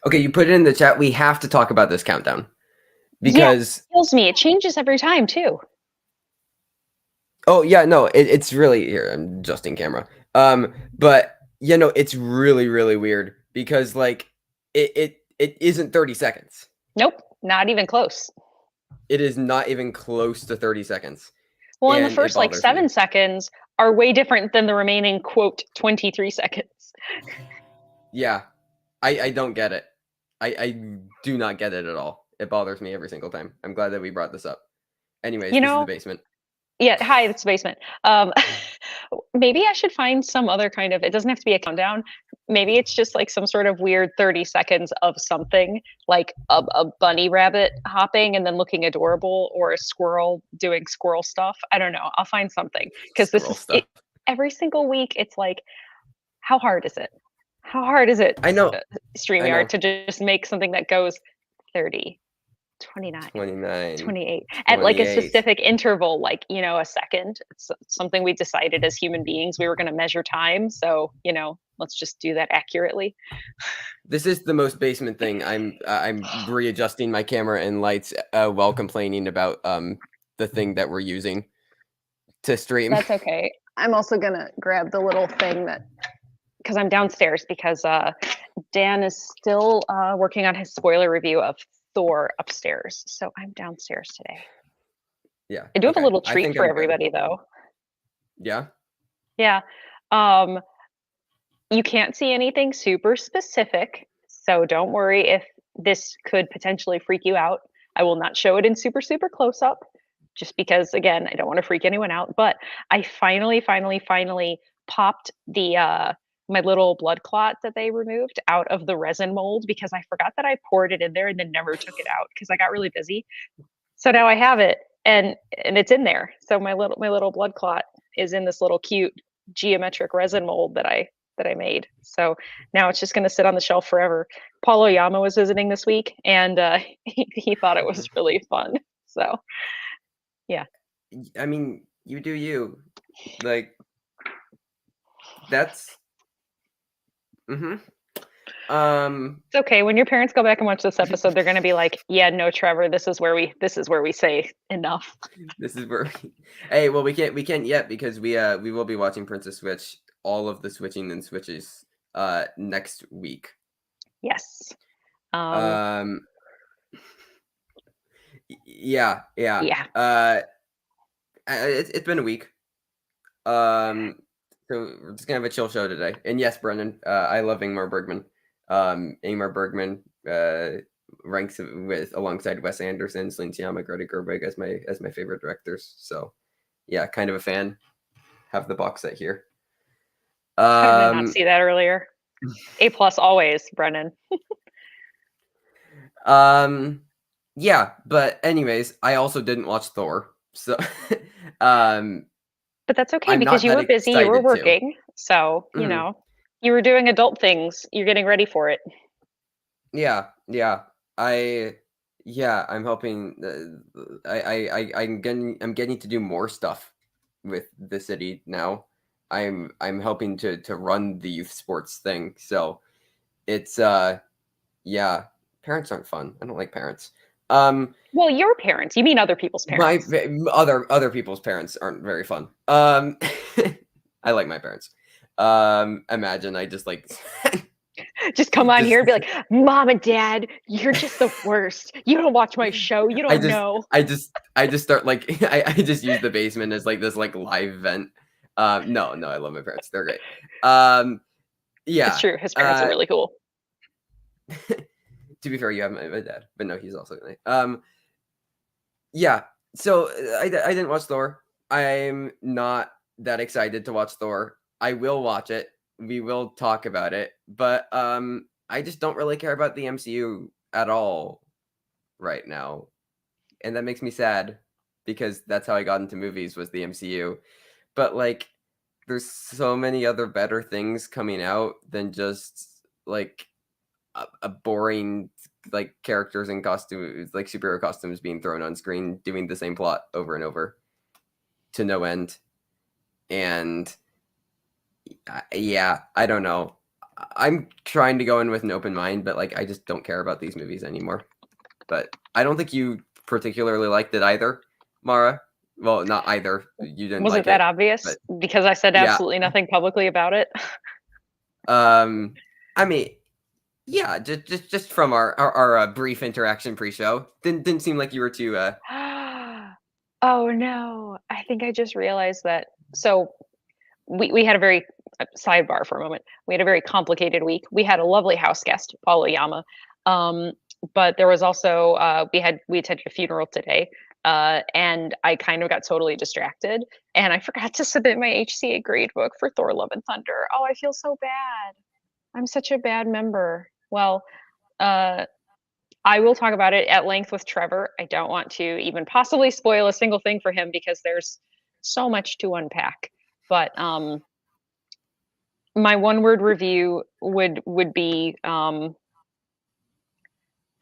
Okay, you put it in the chat. We have to talk about this countdown because it kills me. It changes every time too. oh yeah, no, it's really here. I'm adjusting camera. But you know, it's really really weird because like it isn't 30 seconds. Nope, not even close. It is not even close to 30 seconds, Well, and the and it first like bothers me. 7 seconds are way different than the remaining quote 23 seconds. Yeah, I don't get it. I do not get it at all. It bothers me every single time. I'm glad that we brought this up. Anyways, You this is the know, basement. yeah, hi, it's the basement. Maybe I should find some other kind of, it doesn't have to be a countdown. Maybe it's just like some sort of weird 30 seconds of something, like a bunny rabbit hopping and then looking adorable, or a squirrel doing squirrel stuff. I don't know. I'll find something because this Squirrel is it. stuff. Every single week, it's like, how hard is it? How hard is it, I know. I StreamYard, know. to just make something that goes 30, 29, 29, 28 at like a 28. specific interval, like, a second. It's something we decided as human beings we were going to measure time. So, let's just do that accurately. This is the most basement thing. I'm readjusting my camera and lights while complaining about the thing that we're using to stream. That's okay. I'm also going to grab the little thing because I'm downstairs because Dan is still working on his spoiler review of Thor upstairs. So I'm downstairs today. Yeah. I do have a Okay. little I treat think for I'm good. everybody though. Yeah. Yeah. You can't see anything super specific, so don't worry if this could potentially freak you out. I will not show it in super, super close up, just because, again, I don't want to freak anyone out. But I finally popped the my little blood clot that they removed out of the resin mold because I forgot that I poured it in there and then never took it out because I got really busy. So now I have it, and it's in there. So my little blood clot is in this little cute geometric resin mold that I made. So now it's just going to sit on the shelf forever. Paul Oyama was visiting this week, and he thought it was really fun. So yeah, I mean, you do you. Like that's mm-hmm. it's okay. When your parents go back and watch this episode, they're going to be like, "Yeah, no, Trevor, this is where we say enough." This is where hey, well we can't yet because we will be watching Princess Switch, all of the switching and switches next week. Yes. Um yeah, yeah. Yeah. It's been a week. So we're just gonna have a chill show today. And yes, Brendan, I love Ingmar Bergman. Ingmar Bergman ranks with alongside Wes Anderson, Celine Sciamma, Greta Gerwig as my favorite directors. So yeah, kind of a fan. Have the box set here. How did I not see that earlier? A+ always, Brennan. Yeah, but anyways, I also didn't watch Thor. So But that's okay I'm because not you that were busy, you were excited to. working, so, Mhm. you were doing adult things. You're getting ready for it. Yeah, yeah. I I'm hoping I'm getting to do more stuff with the city now. I'm helping to run the youth sports thing. So it's yeah, parents aren't fun. I don't like parents. Well, your parents. You mean other people's My parents. other people's parents aren't very fun. I like my parents. Imagine I just like Just come on just here and be like, "Mom and Dad, you're just the worst. You don't watch my show. You I don't just know." I just start like I just use the basement as like this like live vent. No, I love my parents. They're great. It's Yeah. true. His parents are really cool. To be fair, you have my dad, but no, he's also great. Yeah. So I didn't watch Thor. I'm not that excited to watch Thor. I will watch it. We will talk about it, but I just don't really care about the MCU at all right now. And that makes me sad because that's how I got into movies was the MCU. But like there's so many other better things coming out than just like a boring like characters in costumes like superhero costumes being thrown on screen doing the same plot over and over to no end. And yeah, I don't know. I'm trying to go in with an open mind, but like I just don't care about these movies anymore. But I don't think you particularly liked it either, Mara. Well, not either. You didn't Was it like that it, obvious? but Because I said yeah. absolutely nothing publicly about it. I mean, yeah, just from our brief interaction pre-show, didn't seem like you were too. Oh no. I think I just realized that. So we had a very sidebar for a moment. We had a very complicated week. We had a lovely house guest, Paula Yama. Um, but there was also we attended a funeral today. And I kind of got totally distracted and I forgot to submit my HCA grade book for Thor Love and Thunder. Oh, I feel so bad. I'm such a bad member. Well, uh I will talk about it at length with Trevor. I don't want to even possibly spoil a single thing for him because there's so much to unpack. But my one word review would be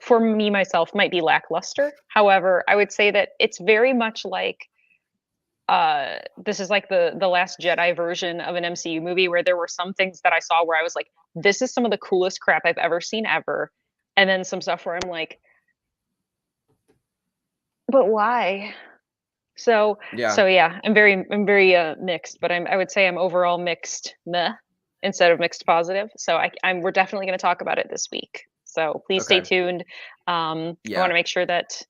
for me myself might be lackluster. However, I would say that it's very much like this is like the last Jedi version of an MCU movie where there were some things that I saw where I was like, this is some of the coolest crap I've ever seen ever. And then some stuff where I'm like, but why? So Yeah. so yeah, I'm very mixed, but I would say I'm overall mixed meh instead of mixed positive. So I'm we're definitely going to talk about it this week. So please stay Okay. tuned. I want Yeah. to make sure that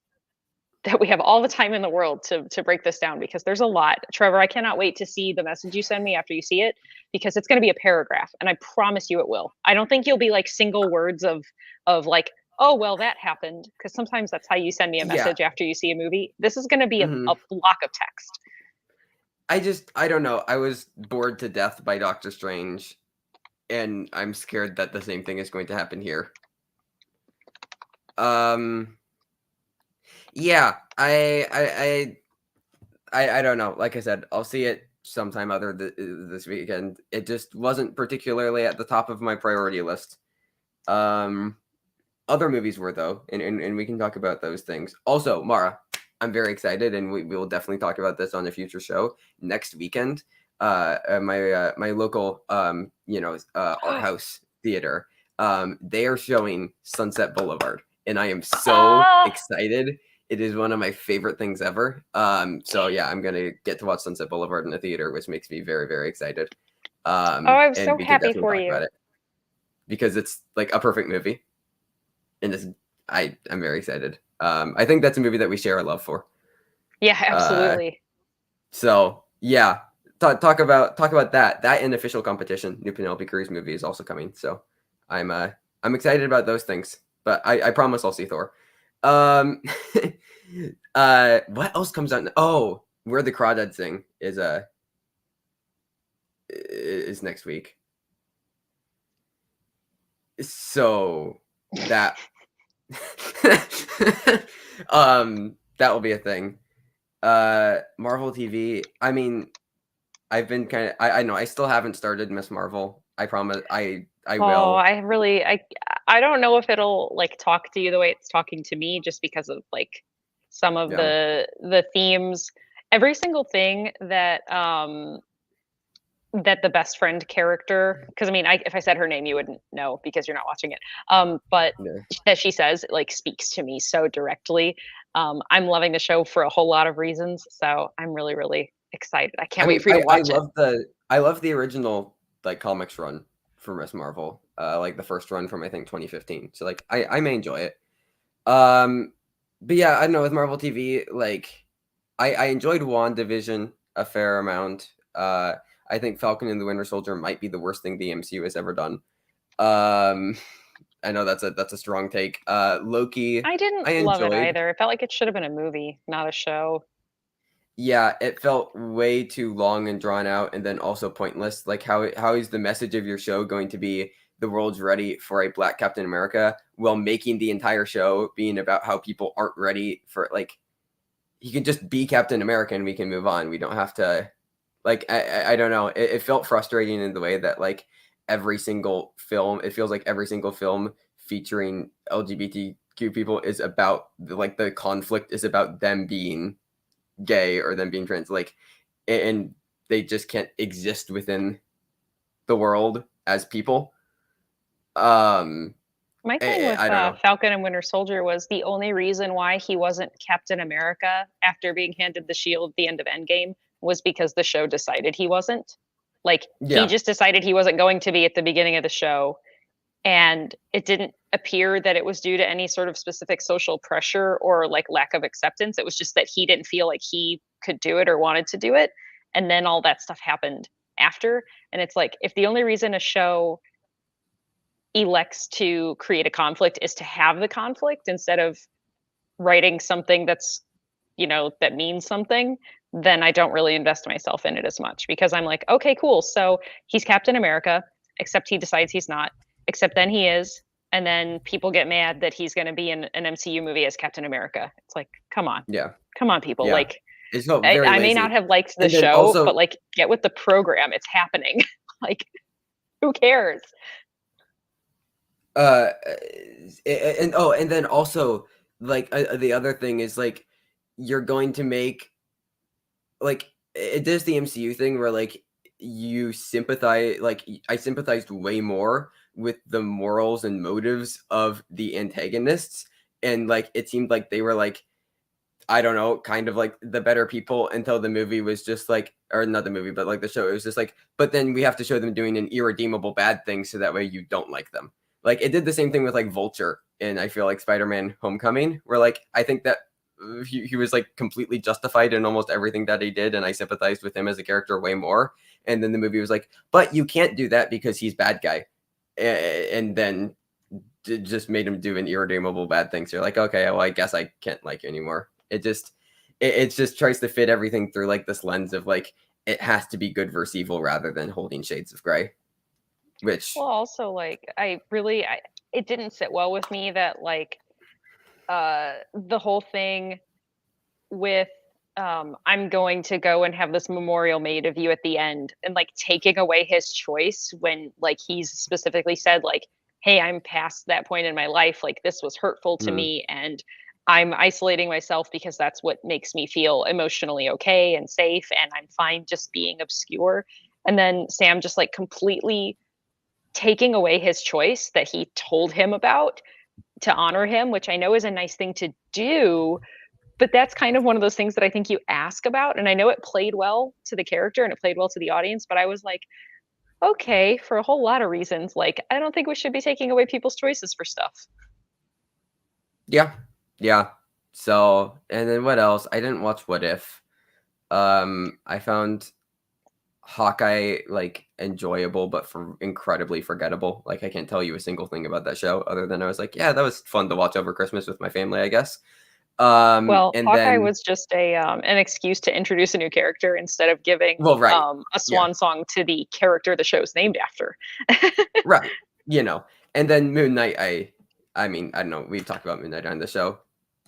we have all the time in the world to break this down because there's a lot. Trevor, I cannot wait to see the message you send me after you see it because it's going to be a paragraph and I promise you it will. I don't think you'll be like single words of like, oh well that happened because sometimes that's how you send me a Yeah. message after you see a movie. This is going to be a hmm block of text. I don't know. I was bored to death by Doctor Strange, and I'm scared that the same thing is going to happen here. Um. Yeah. I don't know. Like I said, I'll see it sometime this weekend. It just wasn't particularly at the top of my priority list. Um. Other movies were though, and we can talk about those things. Also, Mara, I'm very excited, and we will definitely talk about this on a future show next weekend. My local art house theater, they are showing Sunset Boulevard, and I am so Ah, excited. It is one of my favorite things ever. So yeah, I'm gonna get to watch Sunset Boulevard in the theater, which makes me very, very excited. oh, I'm And so we can happy definitely for talk about you. it because it's like a perfect movie, and I'm very excited. I think that's a movie that we share a love for. Yeah, Uh, absolutely. so yeah, talk about that in official competition. New Penelope Cruz movie is also coming, so I'm excited about those things. But I promise I'll see Thor. Um, what else comes out? Oh, Where the Crawdads Sing is next week. So that that will be a thing. Marvel TV. I mean, I've been kind of. I know I still haven't started Miss Marvel. I promise. I Oh, will. I don't know if it'll like talk to you the way it's talking to me just because of like some of Yeah. the themes. Every single thing that the best friend character, because I mean if I said her name you wouldn't know because you're not watching it. But Yeah. that she says like speaks to me so directly. I'm loving the show for a whole lot of reasons, so I'm really really excited. I can't I wait mean, for you to watch it. I love the original like comics run for Miss Marvel. Like the first run from I think 2015. So like I may enjoy it. Um, but yeah, I don't know with Marvel TV. Like I enjoyed WandaVision a fair amount. I think Falcon and the Winter Soldier might be the worst thing the MCU has ever done. Um, I know that's a strong take. Loki, I didn't I love it enjoyed. either. It felt like it should have been a movie, not a show. Yeah, it felt way too long and drawn out, and then also pointless. Like how is the message of your show going to be the world's ready for a Black Captain America while making the entire show being about how people aren't ready for like he can just be Captain America and we can move on. We don't have to like I don't know. It felt frustrating in the way that like every single film, it feels like every single film featuring LGBTQ people is about like the conflict is about them being gay or them being trans, like, and they just can't exist within the world as people. Um, My thing with I don't know. Falcon and Winter Soldier was the only reason why he wasn't Captain America after being handed the shield at the end of Endgame was because the show decided he wasn't. Like, he Yeah, just decided he wasn't going to be at the beginning of the show, and it didn't appear that it was due to any sort of specific social pressure or like lack of acceptance. It was just that he didn't feel like he could do it or wanted to do it, and then all that stuff happened after. And it's like, if the only reason a show elects to create a conflict is to have the conflict instead of writing something that's, that means something, then I don't really invest myself in it as much, because I'm like, okay, cool, so he's Captain America, except he decides he's not, except then he is, and then people get mad that he's going to be in an MCU movie as Captain America. It's like, yeah, come on, people. yeah. Like, It's felt I, very I may not lazy. have liked the And then show, but also, like, get with the program. It's happening. Like, who cares? uh, and then also, like, the other thing is like, you're going to make like it does the MCU thing where like you sympathize like I sympathized way more with the morals and motives of the antagonists, and like it seemed like they were like, I don't know, kind of like the better people until the movie was just like, or not the movie, but like the show. It was just like, but then we have to show them doing an irredeemable bad thing so that way you don't like them. Like it did the same thing with like Vulture and I feel like Spider-Man Homecoming, where like I think that he was like completely justified in almost everything that he did, and I sympathized with him as a character way more. And then the movie was like, but you can't do that because he's bad guy, and then just made him do an irredeemable bad thing. So you're like, okay, well, I guess I can't like you anymore. It just tries to fit everything through like this lens of like it has to be good versus evil rather than holding shades of gray. Well, Which also, like, it didn't sit well with me that, like, the whole thing with, I'm going to go and have this memorial made of you at the end, and like taking away his choice when like he's specifically said, like, hey, I'm past that point in my life, like this was hurtful to mm, me, and I'm isolating myself because that's what makes me feel emotionally okay and safe, and I'm fine just being obscure. And then Sam just like completely taking away his choice that he told him about to honor him, which I know is a nice thing to do, but that's kind of one of those things that I think you ask about. And I know it played well to the character and it played well to the audience, but I was like, okay, for a whole lot of reasons, like, I don't think we should be taking away people's choices for stuff. yeah, yeah. So and then what else? I didn't watch What If. I found Hawkeye like enjoyable, but for incredibly forgettable. Like I can't tell you a single thing about that show other than I was like, yeah, that was fun to watch over Christmas with my family, I guess. Well, And Hawkeye then was just an excuse to introduce a new character instead of giving well, right, a yeah, swan song to the character the show's named after. right, you know. And then Moon Knight, I mean, I don't know. We've talked about Moon Knight on the show.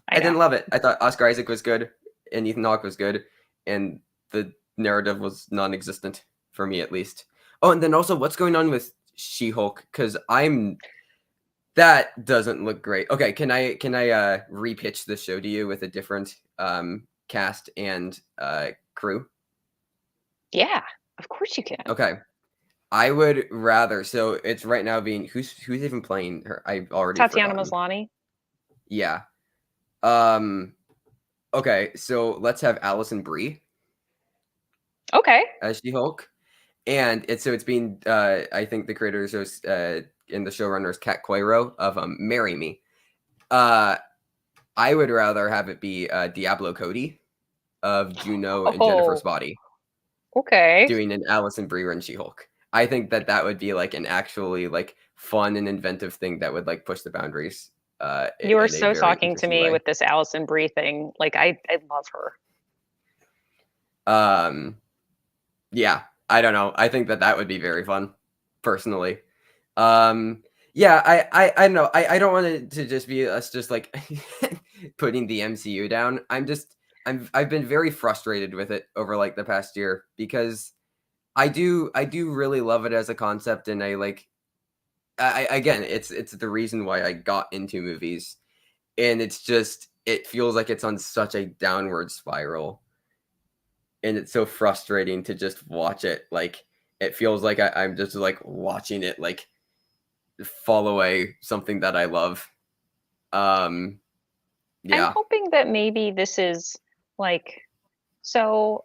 I I know. didn't love it. I thought Oscar Isaac was good and Ethan Hawke was good, and the narrative was non-existent for me at least. Oh, and then also, what's going on with She-Hulk? Because I'm that doesn't look great. Okay, can I repitch the show to you with a different cast and crew? Yeah, of course you can. Okay. I would rather so it's right now being who's even playing her? I've already Tatiana forgotten. Maslany. Yeah. Um okay, so let's have Allison Brie Okay. as She-Hulk. And it's being I think the creators and the showrunners Kat Coiro of Marry Me. Uh I would rather have it be Diablo Cody of Juno and Jennifer's Oh, Body okay. doing an Allison Brie and She-Hulk. I think that that would be like an actually like fun and inventive thing that would like push the boundaries You are in a so very talking to interesting me way. with this Allison Brie thing. Like, I love her. Um, yeah, I don't know. I think that that would be very fun, personally. Yeah, I don't know. I don't want it to just be us just like putting the MCU down. I've been very frustrated with it over like the past year because I do really love it as a concept, and I like I again it's the reason why I got into movies, and it's just it feels like it's on such a downward spiral, and it's so frustrating to just watch it. Like it feels like I'm just like watching it like fall away something that I love. Um, I'm yeah. hoping that maybe this is like so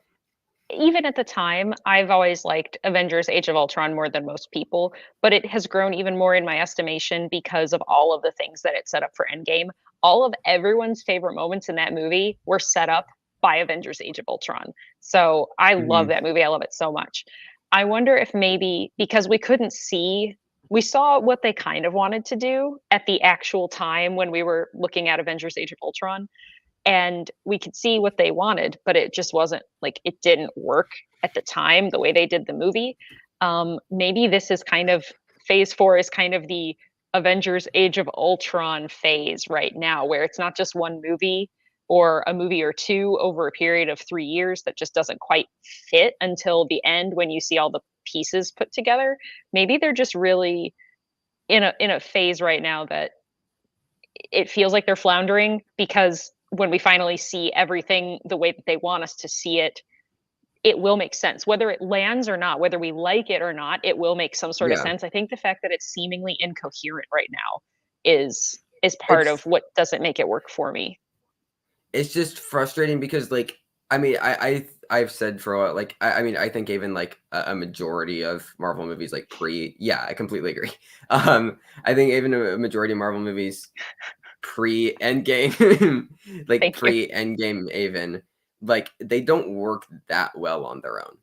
even at the time, I've always liked Avengers Age of Ultron more than most people, but it has grown even more in my estimation because of all of the things that it set up for Endgame. All of everyone's favorite moments in that movie were set up by Avengers Age of Ultron. So I love Mhm. that movie. I love it so much. I wonder if maybe because we saw what they kind of wanted to do at the actual time when we were looking at Avengers Age of Ultron, and we could see what they wanted, but it just wasn't like it didn't work at the time the way they did the movie. Maybe this is kind of phase 4 is kind of the Avengers Age of Ultron phase right now, where it's not just one movie or a movie or two over a period of 3 years that just doesn't quite fit until the end when you see all the pieces put together. Maybe they're just really in a phase right now that it feels like they're floundering because when we finally see everything the way that they want us to see it, it will make sense. Whether it lands or not, whether we like it or not, it will make some sort of Yeah. sense. I think the fact that it's seemingly incoherent right now is part It's of what doesn't make it work for me. it's just frustrating because like I mean I've said for a while like I mean I think even like a majority of Marvel movies like pre yeah I completely agree. I think even a majority of Marvel movies pre Endgame like Thank you. pre Endgame even like they don't work that well on their own.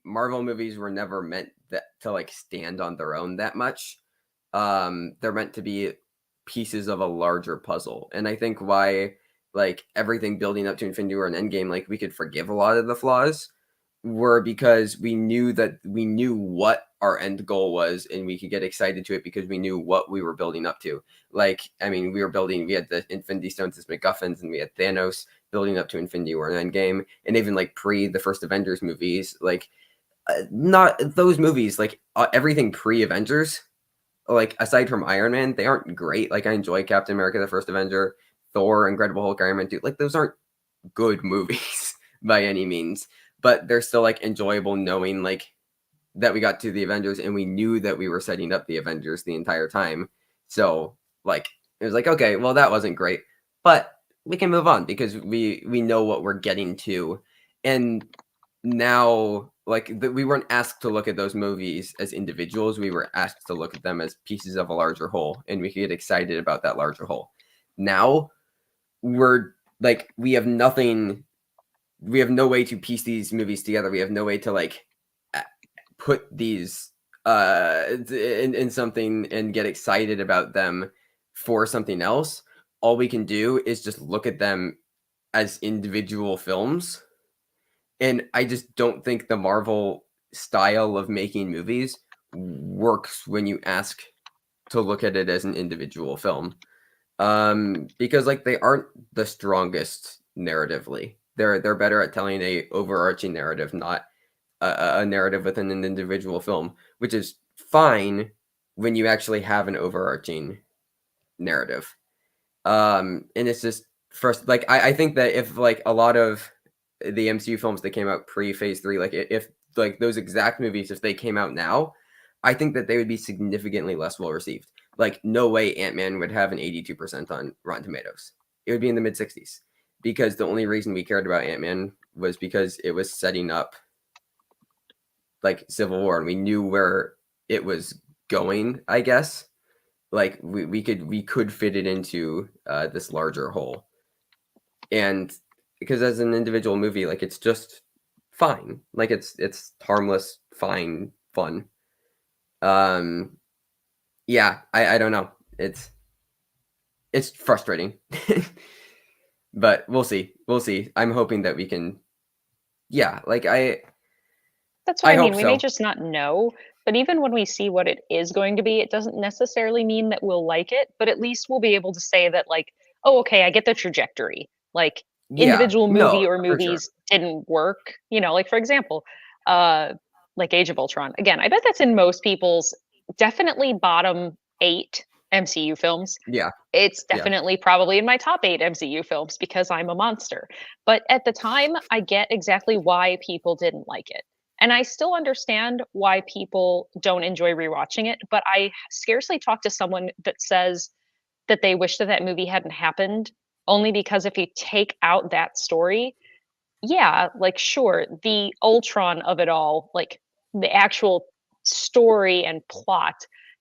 Marvel movies were never meant that to like stand on their own that much. They're meant to be pieces of a larger puzzle. And I think why like everything building up to Infinity War and Endgame, like we could forgive a lot of the flaws were because we knew what our end goal was and we could get excited to it because we knew what we were building up to. Like, I mean, we had the Infinity Stones as MacGuffins and we had Thanos building up to Infinity War and Endgame. And even like pre the first Avengers movies, like not those movies, like everything pre Avengers like aside from Iron Man, they aren't great. Like I enjoy Captain America: The First Avenger, Thor, Incredible Hulk, Iron Man 2. Like those aren't good movies by any means, but they're still like enjoyable knowing like that we got to the Avengers and we knew that we were setting up the Avengers the entire time. So like it was like okay, well that wasn't great, but we can move on because we know what we're getting to, and now like we weren't asked to look at those movies as individuals, we were asked to look at them as pieces of a larger whole and we could get excited about that larger whole. Now we're like we have no way to piece these movies together, we have no way to like put these in something and get excited about them for something else. All we can do is just look at them as individual films, and I just don't think the Marvel style of making movies works when you ask to look at it as an individual film. Because like they aren't the strongest narratively. They're better at telling a overarching narrative, not a narrative within an individual film, which is fine when you actually have an overarching narrative. And it's just first like I think that if like a lot of the MCU films that came out pre Phase 3, like if like those exact movies, if they came out now, I think that they would be significantly less well received. Like no way Ant-Man would have an 82% on Rotten Tomatoes. It would be in the mid 60s because the only reason we cared about Ant-Man was because it was setting up like Civil War and we knew where it was going, I guess. Like we could fit it into this larger whole. And because as an individual movie, like it's just fine. Like it's harmless, fine, fun. Um yeah, I don't know. It's frustrating. But we'll see. We'll see. I'm hoping that we can yeah, like That's what I I hope mean. We may so. just not know, but even when we see what it is going to be, it doesn't necessarily mean that we'll like it, but at least we'll be able to say that like, "Oh, okay, I get the trajectory." Like Yeah. individual No, movie or for sure. movies didn't work, like for example, uh like Age of Ultron. Again, I bet that's in most people's definitely bottom 8 MCU films. Yeah. It's Yeah. definitely probably in my top 8 MCU films because I'm a monster. But at the time, I get exactly why people didn't like it And I still understand why people don't enjoy rewatching it, but I scarcely talk to someone that says that they wish that that movie hadn't happened, only because if you take out that story, yeah, like, sure, the Ultron of it all, like, the actual story and plot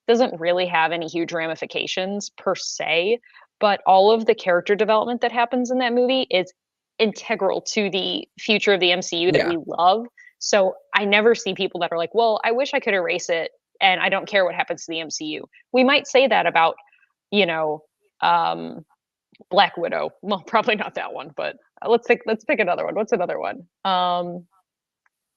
doesn't really have any huge ramifications per se, but all of the character development that happens in that movie is integral to the future of the MCU that Yeah. we love. So I never see people that are like, "Well, I wish I could erase it, and I don't care what happens to the MCU." We might say that about, you know, um, Black Widow. Well, probably not that one, but let's pick another one. What's another one?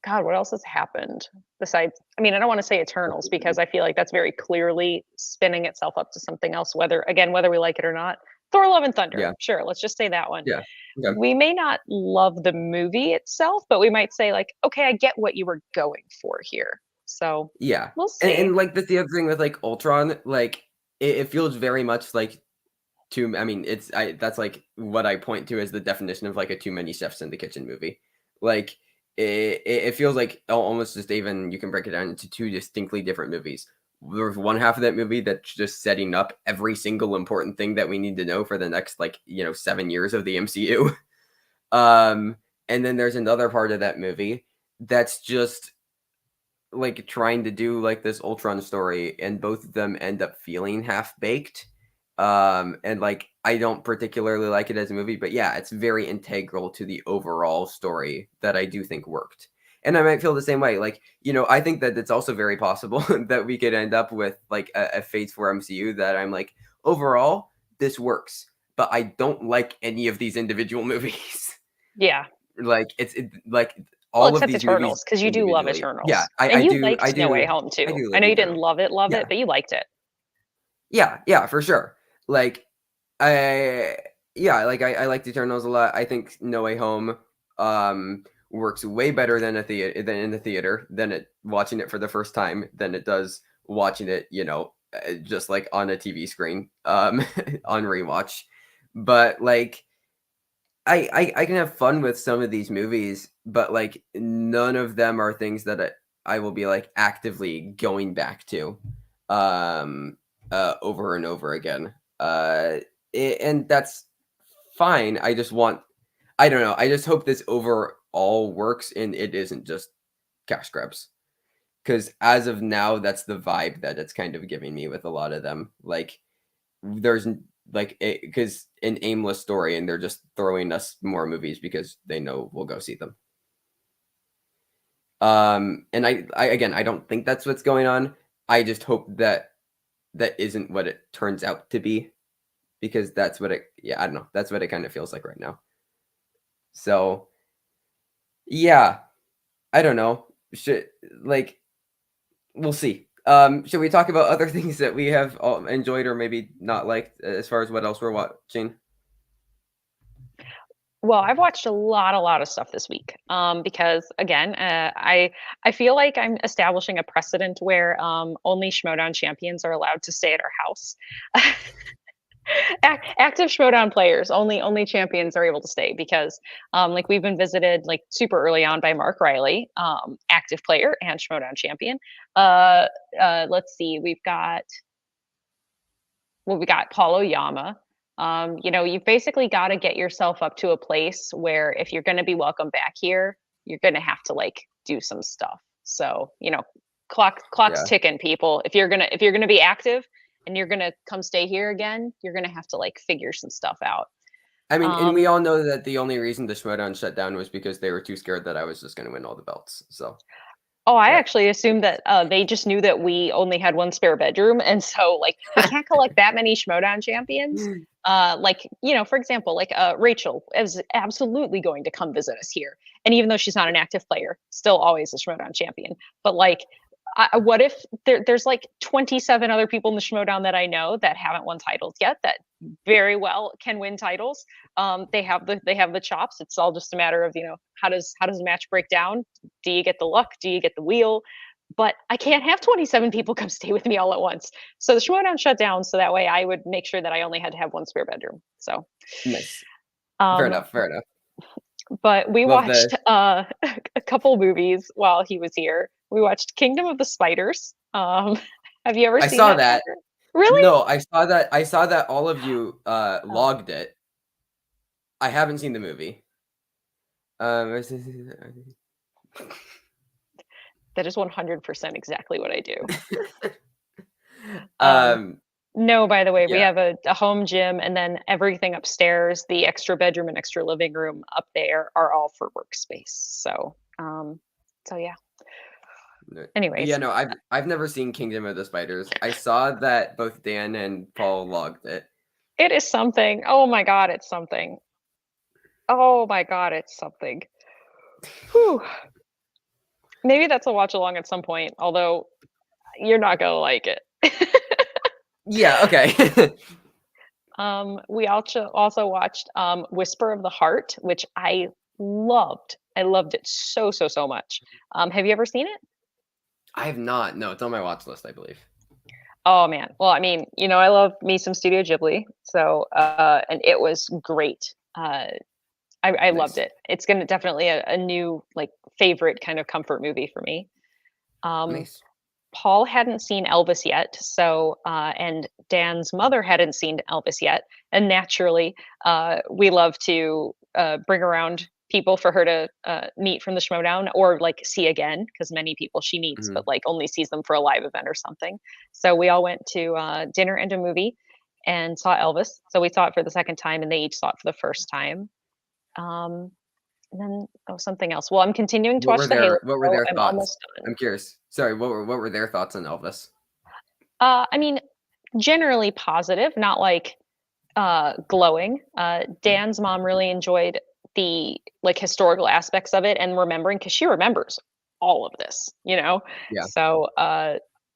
God, what else has happened besides? I mean, I don't want to say Eternals because I feel like that's very clearly spinning itself up to something else. Whether we like it or not, Thor: Love and Thunder. Yeah. Sure, let's just say that one. Yeah. Okay. We may not love the movie itself, but we might say like, okay, I get what you were going for here. So Yeah. we'll And, see. like that's the other thing with like Ultron, like it feels very much like too. I mean, that's like what I point to as the definition of like a too many chefs in the kitchen movie. Like it feels like almost just even you can break it down into two distinctly different movies. There's one half of that movie that's just setting up every single important thing that we need to know for the next 7 years of the MCU. Um, and then there's another part of that movie that's just like trying to do like this Ultron story, and both of them end up feeling half baked. And like I don't particularly like it as a movie, but yeah, it's very integral to the overall story that I do think worked. And I might feel the same way. Like, I think that it's also very possible that we could end up with like a Phase 4 MCU that I'm like, overall, this works, but I don't like any of these individual movies. Yeah. Like like Well, all of except these movies Eternals, because you do love individually. Yeah, Eternals, I, and I you do, I liked No Way do, Home I too. do I like know you didn't Eternals. love it, Yeah, but you liked it. yeah, for sure. Like I, yeah, like I liked Eternals a lot. I think No Way Home works way better than than in the theater than it watching it for the first time than it does watching it, just like on a TV screen on rewatch. But like I can have fun with some of these movies, but like none of them are things that I will be like actively going back to um over and over again. And that's fine. I don't know. I just hope this overall works and it isn't just cash grabs. Cuz as of now that's the vibe that it's kind of giving me with a lot of them. Like there's like because an aimless story and they're just throwing us more movies because they know we'll go see them. And I again I don't think that's what's going on. I just hope that that isn't what it turns out to be because that's what it yeah, I don't know. That's what it kind of feels like right now. So, yeah, I don't know. Should like we'll see. Should we talk about other things that we have enjoyed or maybe not liked as far as what else we're watching? Well, I've watched a lot of stuff this week, because again, I feel like I'm establishing a precedent where only Schmodown champions are allowed to stay at our house. Active Schmodown players, only champions are able to stay because, like we've been visited like super early on by Mark Riley, active player and Schmodown champion. Let's see, we got Paul Oyama. You've basically got to get yourself up to a place where if you're going to be welcome back here, you're going to have to like do some stuff. So, clock's Yeah. ticking, people. If you're gonna be active and you're gonna come stay here again, you're gonna have to like figure some stuff out. I mean, and we Um, all know that the only reason the Schmodown shut down was because they were too scared that I was just going to win all the belts. So Oh, I that, actually assumed that they just knew that we only had one spare bedroom, and so like we can't collect that many Schmodown champions. For example, like Rachel is absolutely going to come visit us here, and even though she's not an active player, still always a Schmodown champion. But like, what if there's like 27 other people in the Schmodown that I know that haven't won titles yet that very well can win titles. They have the chops. It's all just a matter of how does the match break down. Do you get the luck? Do you get the wheel? But I can't have 27 people come stay with me all at once. So the Schmodown shut down so that way I would make sure that I only had to have one spare bedroom. So nice. Fair um, enough. Fair enough. But we Love watched the. a couple movies while he was here. We watched Kingdom of the Spiders. Have you ever I seen saw that, that. Trevor? Really? No, I saw that. I saw that all of you Oh, logged it. I haven't seen the movie. Um, that is 100% exactly what I do. Um, um, no, by the way, we yeah, have a home gym, and then everything upstairs, the extra bedroom and extra living room up there are all for workspace. So yeah. but yeah, Anyways, no, I've never seen Kingdom of the Spiders. I saw that both Dan and Paul logged it. it is something. Oh my God, it's something. Oh my God, it's something. Whew. Maybe that's a watch along at some point, although you're not gonna like it. Yeah, okay. We also watched Whisper of the Heart, which I loved. I loved it so, so, so much. Have you ever seen it? I have not. No, it's on my watch list, I believe. Oh man. Well, I mean, I love me some Studio Ghibli. So, and it was great. I loved Nice, it. It's gonna definitely a new like favorite kind of comfort movie for me. Um, nice. Paul hadn't seen Elvis yet, so and Dan's mother hadn't seen Elvis yet, and naturally, we love to bring around people for her to meet from the Schmodown or like see again because many people she meets, Mhm. but like only sees them for a live event or something. So we all went to dinner and a movie and saw Elvis. So we saw it for the second time, and they each saw it for the first time. Um, and then something else. Well, I'm continuing to watch the Halo What were show. their I'm thoughts? almost done. I'm curious. Sorry, what were their thoughts on Elvis? I mean, generally positive, not like glowing. Dan's mom really enjoyed the like historical aspects of it and remembering because she remembers all of this. Yeah. So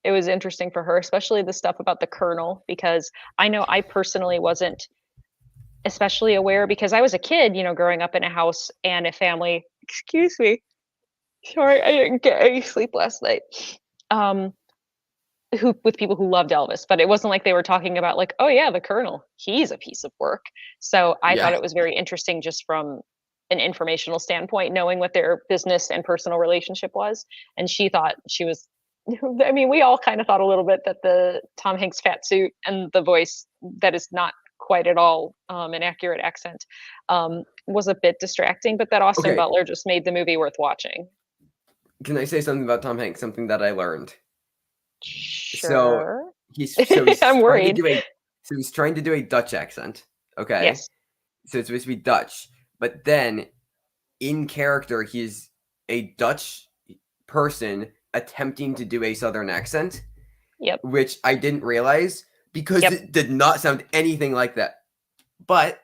it was interesting for her, especially the stuff about the colonel, because I know I personally wasn't especially aware because I was a kid, growing up in a house and a family. Excuse me. Sorry, I didn't get any sleep last night. Um, who with people who loved Elvis, but it wasn't like they were talking about like, "Oh yeah, the Colonel, he's a piece of work." So I Yeah. thought it was very interesting just from an informational standpoint, knowing what their business and personal relationship was. And she thought she was I mean, we all kind of thought a little bit that the Tom Hanks fat suit and the voice that is not quite at all an accurate accent was a bit distracting, but that Austin Okay. Butler just made the movie worth watching. Can I say something about Tom Hanks? Something that I learned. So Sure. he's I'm trying to worried. do a Dutch accent. Okay. Yes. So it's supposed to be Dutch, but then in character he's a Dutch person attempting to do a Southern accent, Yep. which I didn't realize because Yep. it did not sound anything like that. But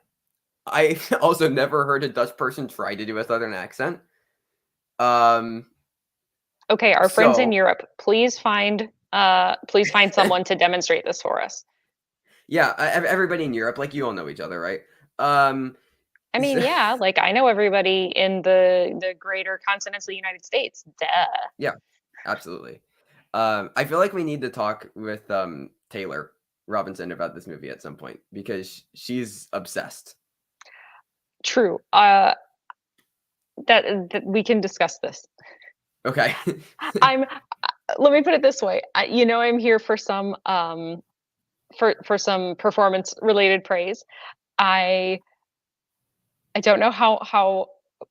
I also never heard a Dutch person try to do a Southern accent. Um, Okay, our friends in so Europe, please find someone to demonstrate this for us. yeah, everybody in Europe, like you all know each other, right? Um, I mean, so- yeah, like I know everybody in the greater continental United States. Duh. yeah, absolutely. I feel like we need to talk with Taylor Robinson about this movie at some point because she's obsessed. True. That we can discuss this. Okay. I'm let me put it this way. I'm here for some for some performance related praise. I I don't know how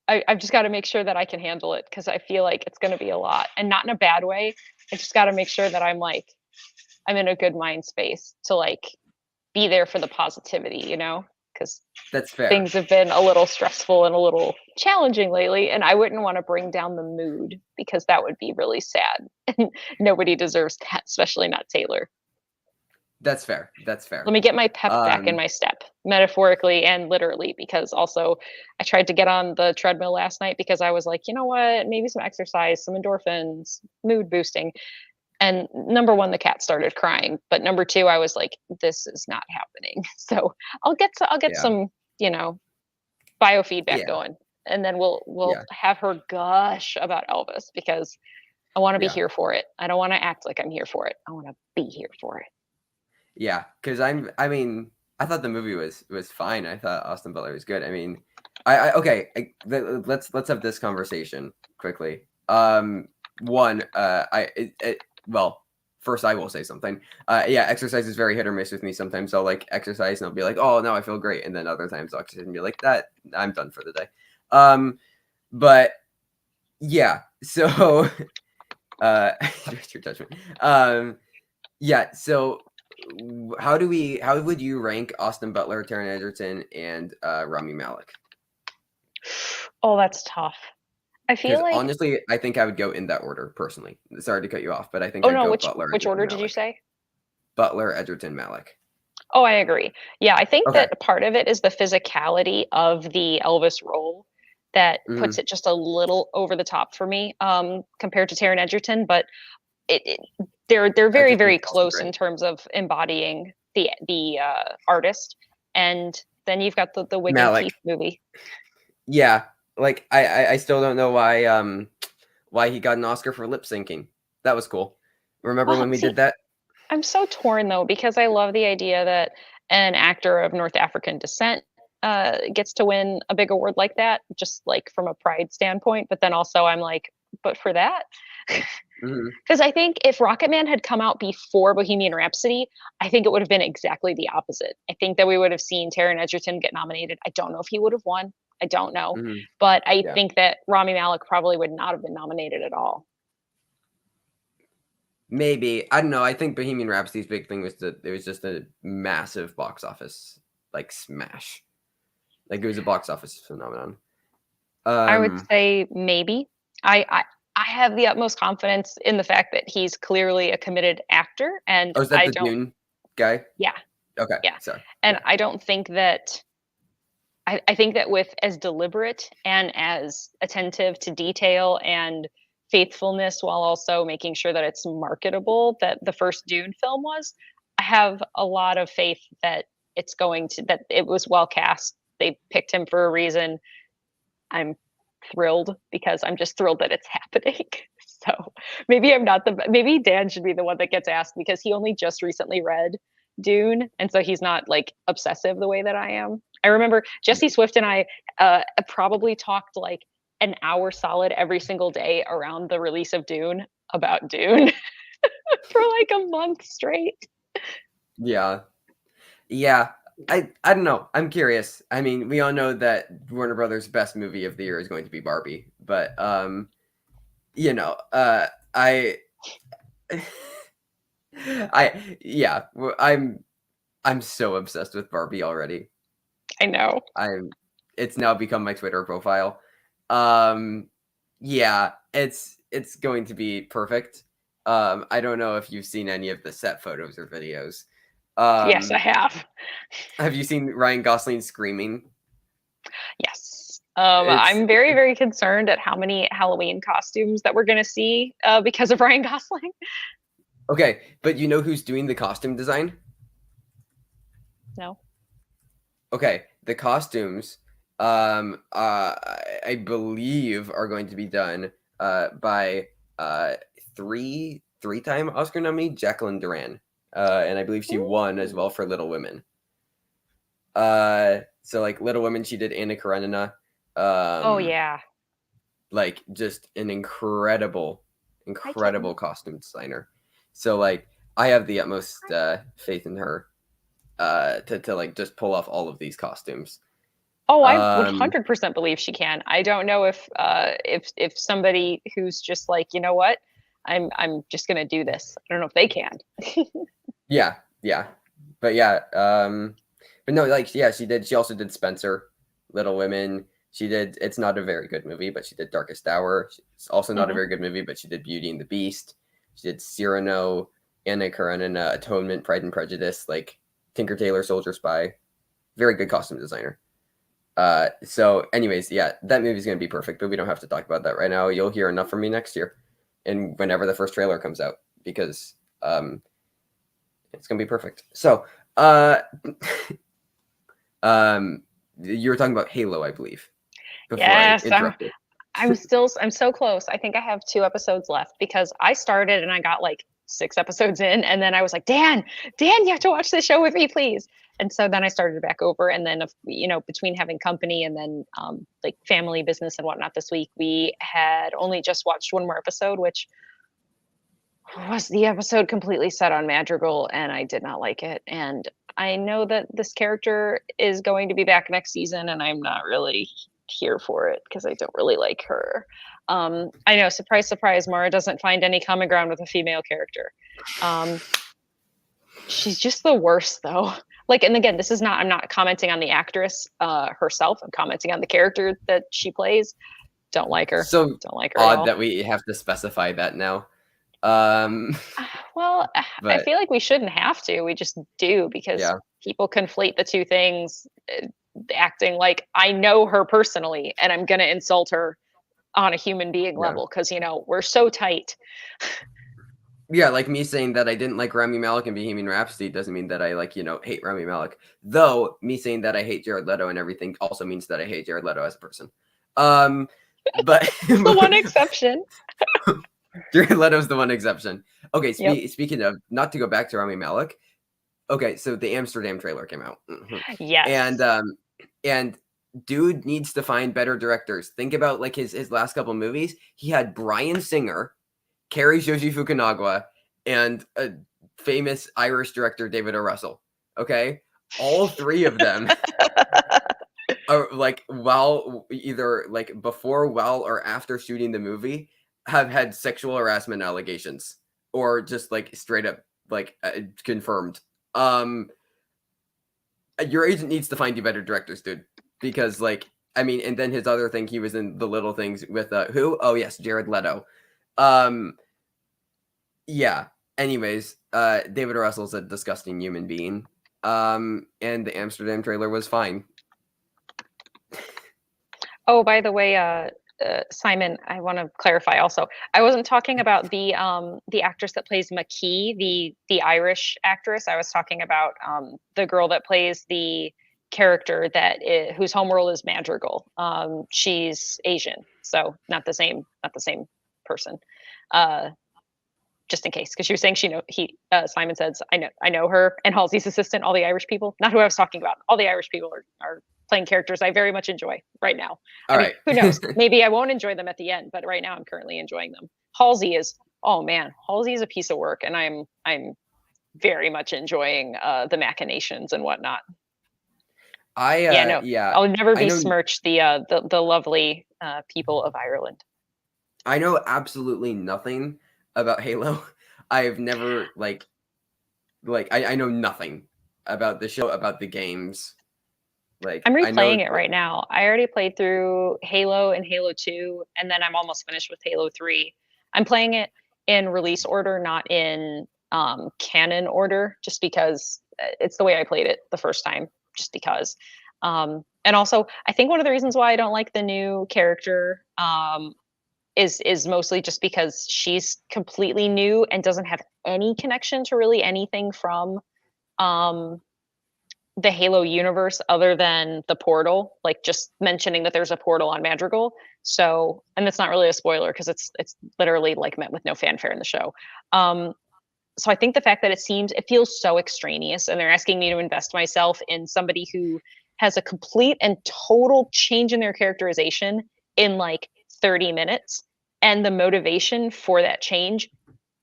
I've just got to make sure that I can handle it because I feel like it's going to be a lot and not in a bad way. I just got to make sure that I'm in a good mind space to like be there for the positivity, because That's fair. things have been a little stressful and a little challenging lately. And I wouldn't want to bring down the mood because that would be really sad. And nobody deserves that, especially not Taylor. That's fair. That's Let fair. me get my pep back in Um, my step, metaphorically and literally, because also I tried to get on the treadmill last night because I was like, you know what, maybe some exercise, some endorphins, mood boosting. And number one, the cat started crying. But number two, I was like, this is not happening. So I'll get yeah. some, biofeedback Yeah. going. And then we'll Yeah. have her gush about Elvis because I want to be Yeah. here for it. I don't want to act like I'm here for it. I want to be here for it. Yeah. Because I mean, I thought the movie was fine. I thought Austin Butler was good. I mean, Let's have this conversation quickly. One, well, first I will say something. Yeah, exercise is very hit or miss with me. Sometimes I'll like exercise and I'll be like, oh, now I feel great, and then other times I'll exercise and be like, that I'm done for the day. But yeah, so trust your judgment. Yeah, so how would you rank Austin Butler, Taron Egerton, and Rami Malek? Oh, that's tough. I Because feel like, honestly, I think I would go in that order personally. Sorry to cut you off, but I think oh I'd no, go which Butler, which Egerton, order did you Malek. say? Butler, Egerton, Malek. Oh, I agree. Yeah, I think Okay. that part of it is the physicality of the Elvis role that Hmm. puts it just a little over the top for me, compared to Taron Egerton. But it they're very Egerton's very also close great. in terms of embodying the artist. And then you've got the Wig and Malek. Keith movie. Yeah. Like I still don't know why he got an Oscar for lip syncing. That was cool. Remember Well, when we see, did that? I'm so torn though because I love the idea that an actor of North African descent gets to win a big award like that, just like from a pride standpoint. But then also, I'm like, but for that, Hmm. because I think if Rocketman had come out before Bohemian Rhapsody, I think it would have been exactly the opposite. I think that we would have seen Taron Egerton get nominated. I don't know if he would have won. I don't know, Hmm. but I Yeah. think that Rami Malek probably would not have been nominated at all. Maybe. I don't know. I think Bohemian Rhapsody's big thing was that it was just a massive box office like smash. Like it was a box office phenomenon. I would Um, say maybe. I have the utmost confidence in the fact that he's clearly a committed actor, and oh, is that I the don't. Dune guy? Yeah, Okay, yeah, sorry. and Yeah. I don't think that. I think that with as deliberate and as attentive to detail and faithfulness, while also making sure that it's marketable, that the first Dune film was, I have a lot of faith that it's going to that it was well cast. They picked him for a reason. I'm thrilled because I'm just thrilled that it's happening. So maybe I'm not maybe Dan should be the one that gets asked because he only just recently read Dune, and so he's not like obsessive the way that I am. I remember Jesse Swift and I probably talked like an hour solid every single day around the release of Dune about Dune for like a month straight. Yeah. Yeah. I don't know. I'm curious. I mean, we all know that Warner Brothers' best movie of the year is going to be Barbie, but you know, I yeah, I'm so obsessed with Barbie already. I know. It's now become my Twitter profile. Um, yeah, it's going to be perfect. I don't know if you've seen any of the set photos or videos. Yes, I Um, have. have you seen Ryan Gosling screaming? Yes. It's I'm very, very concerned at how many Halloween costumes that we're going to see because of Ryan Gosling. okay, but you know who's doing the costume design? No. Okay, the costumes, I believe are going to be done by uh, three-time Oscar nominee Jacqueline Duran, and I believe she won as Ooh. well for Little Women. So like Little Women, she did Anna Karenina, Oh um, yeah. like just an incredible, Hi, kitten. incredible costume designer. So like I have the utmost faith in her to like just pull off all of these costumes. Oh, I Um, 100% believe she can. I don't know if somebody who's just like, you know what, I'm just gonna do this. I don't know if they can. yeah, yeah, but yeah, but no, like yeah, she did. She also did Spencer, Little Women. She did. It's not a very good movie, but she did Darkest Hour. It's also not a Hmm. very good movie, but she did Beauty and the Beast. She did Cyrano, Anna Karenina, Atonement, Pride and Prejudice, like Tinker Tailor Soldier Spy. Very good costume designer. So anyways, yeah, that movie's gonna be perfect, but we don't have to talk about that right now. You'll hear enough from me next year, and whenever the first trailer comes out, because it's gonna be perfect. So, um, you were talking about Halo, I believe, before I Yes, interrupted. I'm so close. I think I have 2 episodes left because I started and I got like 6 episodes in, and then I was like, Dan, you have to watch this show with me, please. And so then I started back over, and then between having company and then like family business and whatnot this week, we had only just watched one more episode, which was the episode completely set on Madrigal, and I did not like it. And I know that this character is going to be back next season, and I'm not really here for it because I don't really like her. I know, surprise, surprise, Mara doesn't find any common ground with a female character. She's just the worst, though. Like, and again, I'm not commenting on the actress herself. I'm commenting on the character that she plays. Don't like her. So don't like her at all. odd that we have to specify that now. Well, I feel like we shouldn't have to. We just do, because people conflate the two things, acting like I know her personally and I'm going to insult her on a human being level because, we're so tight. Yeah, like me saying that I didn't like Rami Malek in Bohemian Rhapsody doesn't mean that I hate Rami Malek. Though me saying that I hate Jared Leto and everything also means that I hate Jared Leto as a person. But the one exception. Jared Leto's the one exception. Okay, speaking of, not to go back to Rami Malek. Okay, so the Amsterdam trailer came out. Yes. And dude needs to find better directors. Think about like his last couple movies. He had Bryan Singer, Cary Joji Fukunaga, and a famous Irish director, David O. Russell. Okay? All three of them are like either like before, while, or after shooting the movie have had sexual harassment allegations, or just like straight up like confirmed. Your agent needs to find you better directors, dude, because and then his other thing, he was in The Little Things with who? Oh yes, Jared Leto. Yeah. Anyways, David Russell's a disgusting human being. And the Amsterdam trailer was fine. Oh, by the way, Simon, I want to clarify also. I wasn't talking about the actress that plays McKee, the Irish actress. I was talking about the girl that plays the character whose homeworld is Madrigal. She's Asian, so not the same person. Just in case, because she was saying Simon says I know her and Halsey's assistant, all the Irish people. Not who I was talking about. All the Irish people are playing characters I very much enjoy right now. All right. Who knows? Maybe I won't enjoy them at the end, but right now I'm currently enjoying them. Halsey is a piece of work, and I'm very much enjoying the machinations and whatnot. I'll never besmirch the lovely people of Ireland. I know absolutely nothing about Halo. I've never I know nothing about the show, about the games. I'm replaying it right now. I already played through Halo and Halo 2, and then I'm almost finished with Halo 3. I'm playing it in release order, not in canon order, just because it's the way I played it the first time, just because. And also, I think one of the reasons why I don't like the new character is mostly just because she's completely new and doesn't have any connection to really anything from the Halo universe other than the portal, like just mentioning that there's a portal on Madrigal. So, and that's not really a spoiler because it's literally like met with no fanfare in the show. So I think the fact that it feels so extraneous, and they're asking me to invest myself in somebody who has a complete and total change in their characterization in like 30 minutes, and the motivation for that change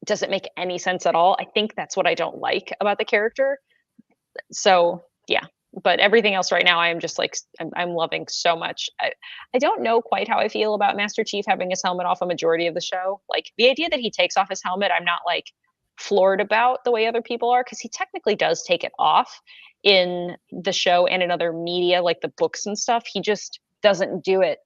doesn't make any sense at all. I think that's what I don't like about the character. So yeah, but everything else right now, I am just like, I'm loving so much. I don't know quite how I feel about Master Chief having his helmet off a majority of the show. Like the idea that he takes off his helmet, I'm not like floored about the way other people are, because he technically does take it off in the show and in other media, like the books and stuff. He just doesn't do it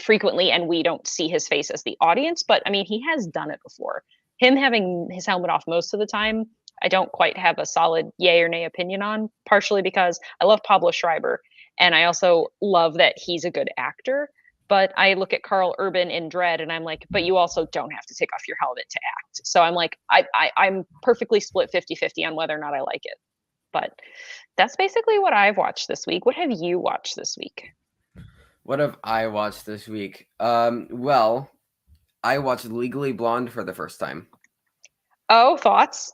frequently, and we don't see his face as the audience. But I mean, he has done it before. Him having his helmet off most of the time, I don't quite have a solid yay or nay opinion on, partially because I love Pablo Schreiber, and I also love that he's a good actor. But I look at Carl Urban in Dread, and I'm like, but you also don't have to take off your helmet to act. So I'm like, I'm perfectly split 50-50 on whether or not I like it. But that's basically what I've watched this week. What have you watched this week? What have I watched this week? Well, I watched Legally Blonde for the first time. Oh, thoughts?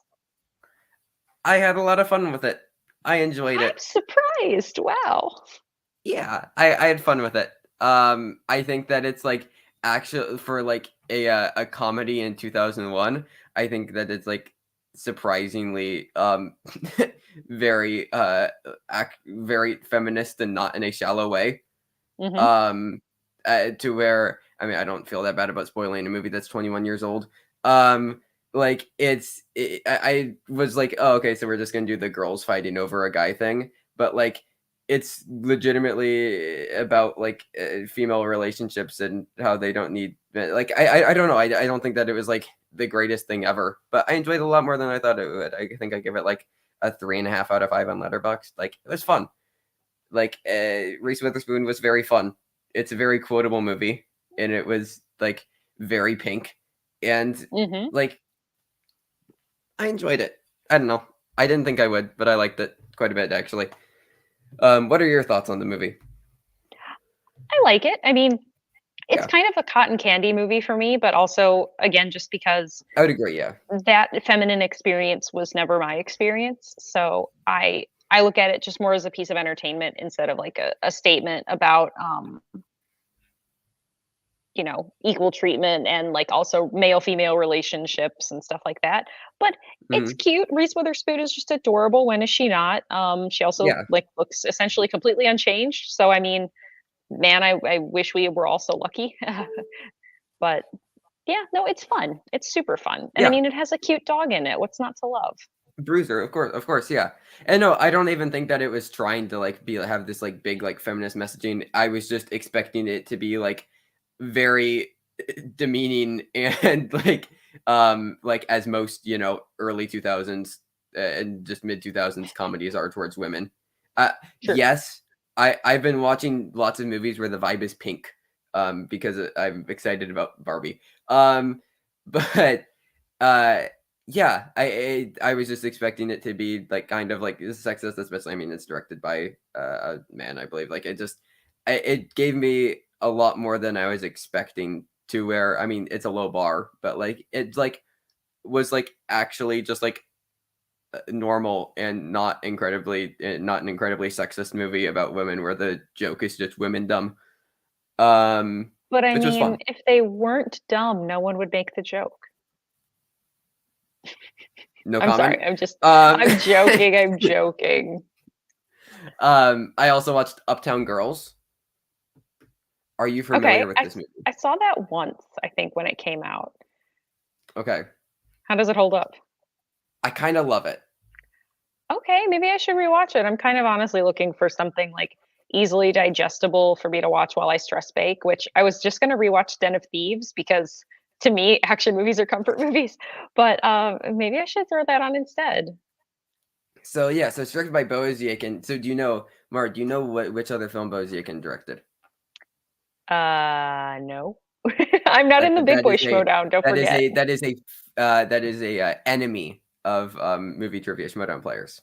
I had a lot of fun with it. I enjoyed I'm it. surprised. Wow. Yeah, I had fun with it. I think that it's like actually for like a comedy in 2001. I think that it's like surprisingly very very feminist and not in a shallow way. Mhm. Um, to where I mean I don't feel that bad about spoiling a movie that's 21 years old. Um, like I was like, oh, okay, so we're just gonna do the girls fighting over a guy thing, but like it's legitimately about like female relationships and how they don't need like I don't know I don't think that it was like the greatest thing ever, but I enjoyed it a lot more than I thought it would. I think I give it like a 3.5 out of 5 on Letterboxd. Like it was fun. Like Reese Witherspoon was very fun. It's a very quotable movie, and it was like very pink, and Mhm. like I enjoyed it. I don't know. I didn't think I would, but I liked it quite a bit actually. What are your thoughts on the movie? I like it. I mean, it's Yeah, kind of a cotton candy movie for me, but also again just because I would agree. Yeah. that feminine experience was never my experience. So I look at it just more as a piece of entertainment instead of like a statement about equal treatment and like also male female relationships and stuff like that. But it's Hmm. cute. Reese Witherspoon is just adorable. When is she not? She also Yeah. like looks essentially completely unchanged. So I mean, man, I wish we were all so lucky. But yeah, no, it's fun. It's super fun. And I Yeah. mean, it has a cute dog in it. What's not to love? Bruiser, of course, yeah. And no, I don't even think that it was trying to like be have this like big like feminist messaging. I was just expecting it to be very demeaning and like as most early 2000s and just mid 2000s comedies are towards women. Sure. Yes, I've been watching lots of movies where the vibe is pink because I'm excited about Barbie. But uh yeah, I was just expecting it to be like kind of like sexist, especially. I mean, it's directed by a man, I believe. Like it gave me a lot more than I was expecting. To where I mean, it's a low bar, but like it like was like actually just like normal and not an incredibly sexist movie about women where the joke is just women dumb. Um, But I which was mean, fun. if they weren't dumb, no one would make the joke. No I'm comment. sorry. I'm just Um, I'm joking. I'm joking. I also watched Uptown Girls. Are you familiar Okay. with this movie? I saw that once, I think, when it came out. Okay. How does it hold up? I kind of love it. Okay, maybe I should rewatch it. I'm kind of honestly looking for something like easily digestible for me to watch while I stress bake, which I was just going to rewatch Den of Thieves because to me, action movies are comfort movies. But maybe I should throw that on instead. So yeah, so it's directed by Boziak. So do you know, Mark? Do you know which other film Boziak directed? No. I'm not in the big That boy is a schmodown, don't that is forget. a that is a enemy of movie trivia Schmodown players.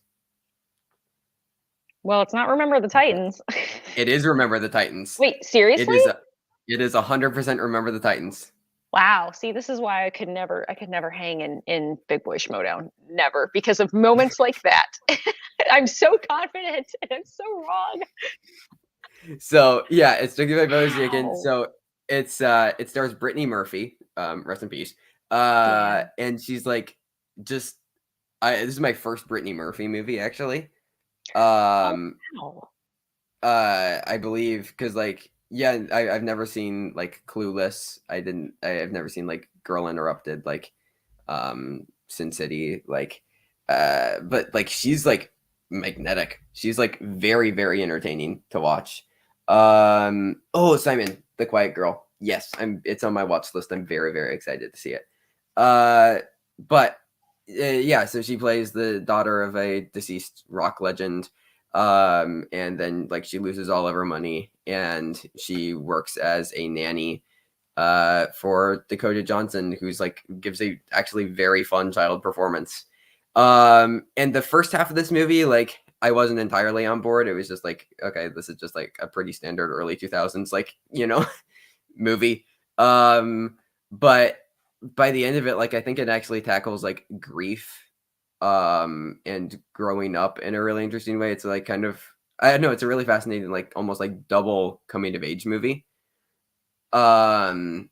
Well, it's not Remember the Titans. It is Remember the Titans. Wait, It seriously? is it is 100% Remember the Titans. Wow. See, this is why I could never hang in Big Boy Schmodown. Never, because of moments like that. I'm so confident and I'm so wrong. So yeah, it's directed by Boziak. Wow. So it stars Brittany Murphy, rest in peace. Yeah. And she's like just this is my first Brittany Murphy movie actually. Oh, Um wow. I believe because like yeah, I've never seen like Clueless. I've never seen like Girl Interrupted, like Sin City, like but like she's like magnetic. She's like very, very entertaining to watch. Oh, Simon, The Quiet Girl. Yes, it's on my watch list. I'm very, very excited to see it. But yeah, so she plays the daughter of a deceased rock legend. And then like she loses all of her money and she works as a nanny for Dakota Johnson, who's like gives a actually very fun child performance. And the first half of this movie, like I wasn't entirely on board. It was just like, okay, this is just like a pretty standard early 2000s, like, movie. But by the end of it, like I think it actually tackles like grief and growing up in a really interesting way. It's like kind of, I don't know, it's a really fascinating, like almost like double coming of age movie. To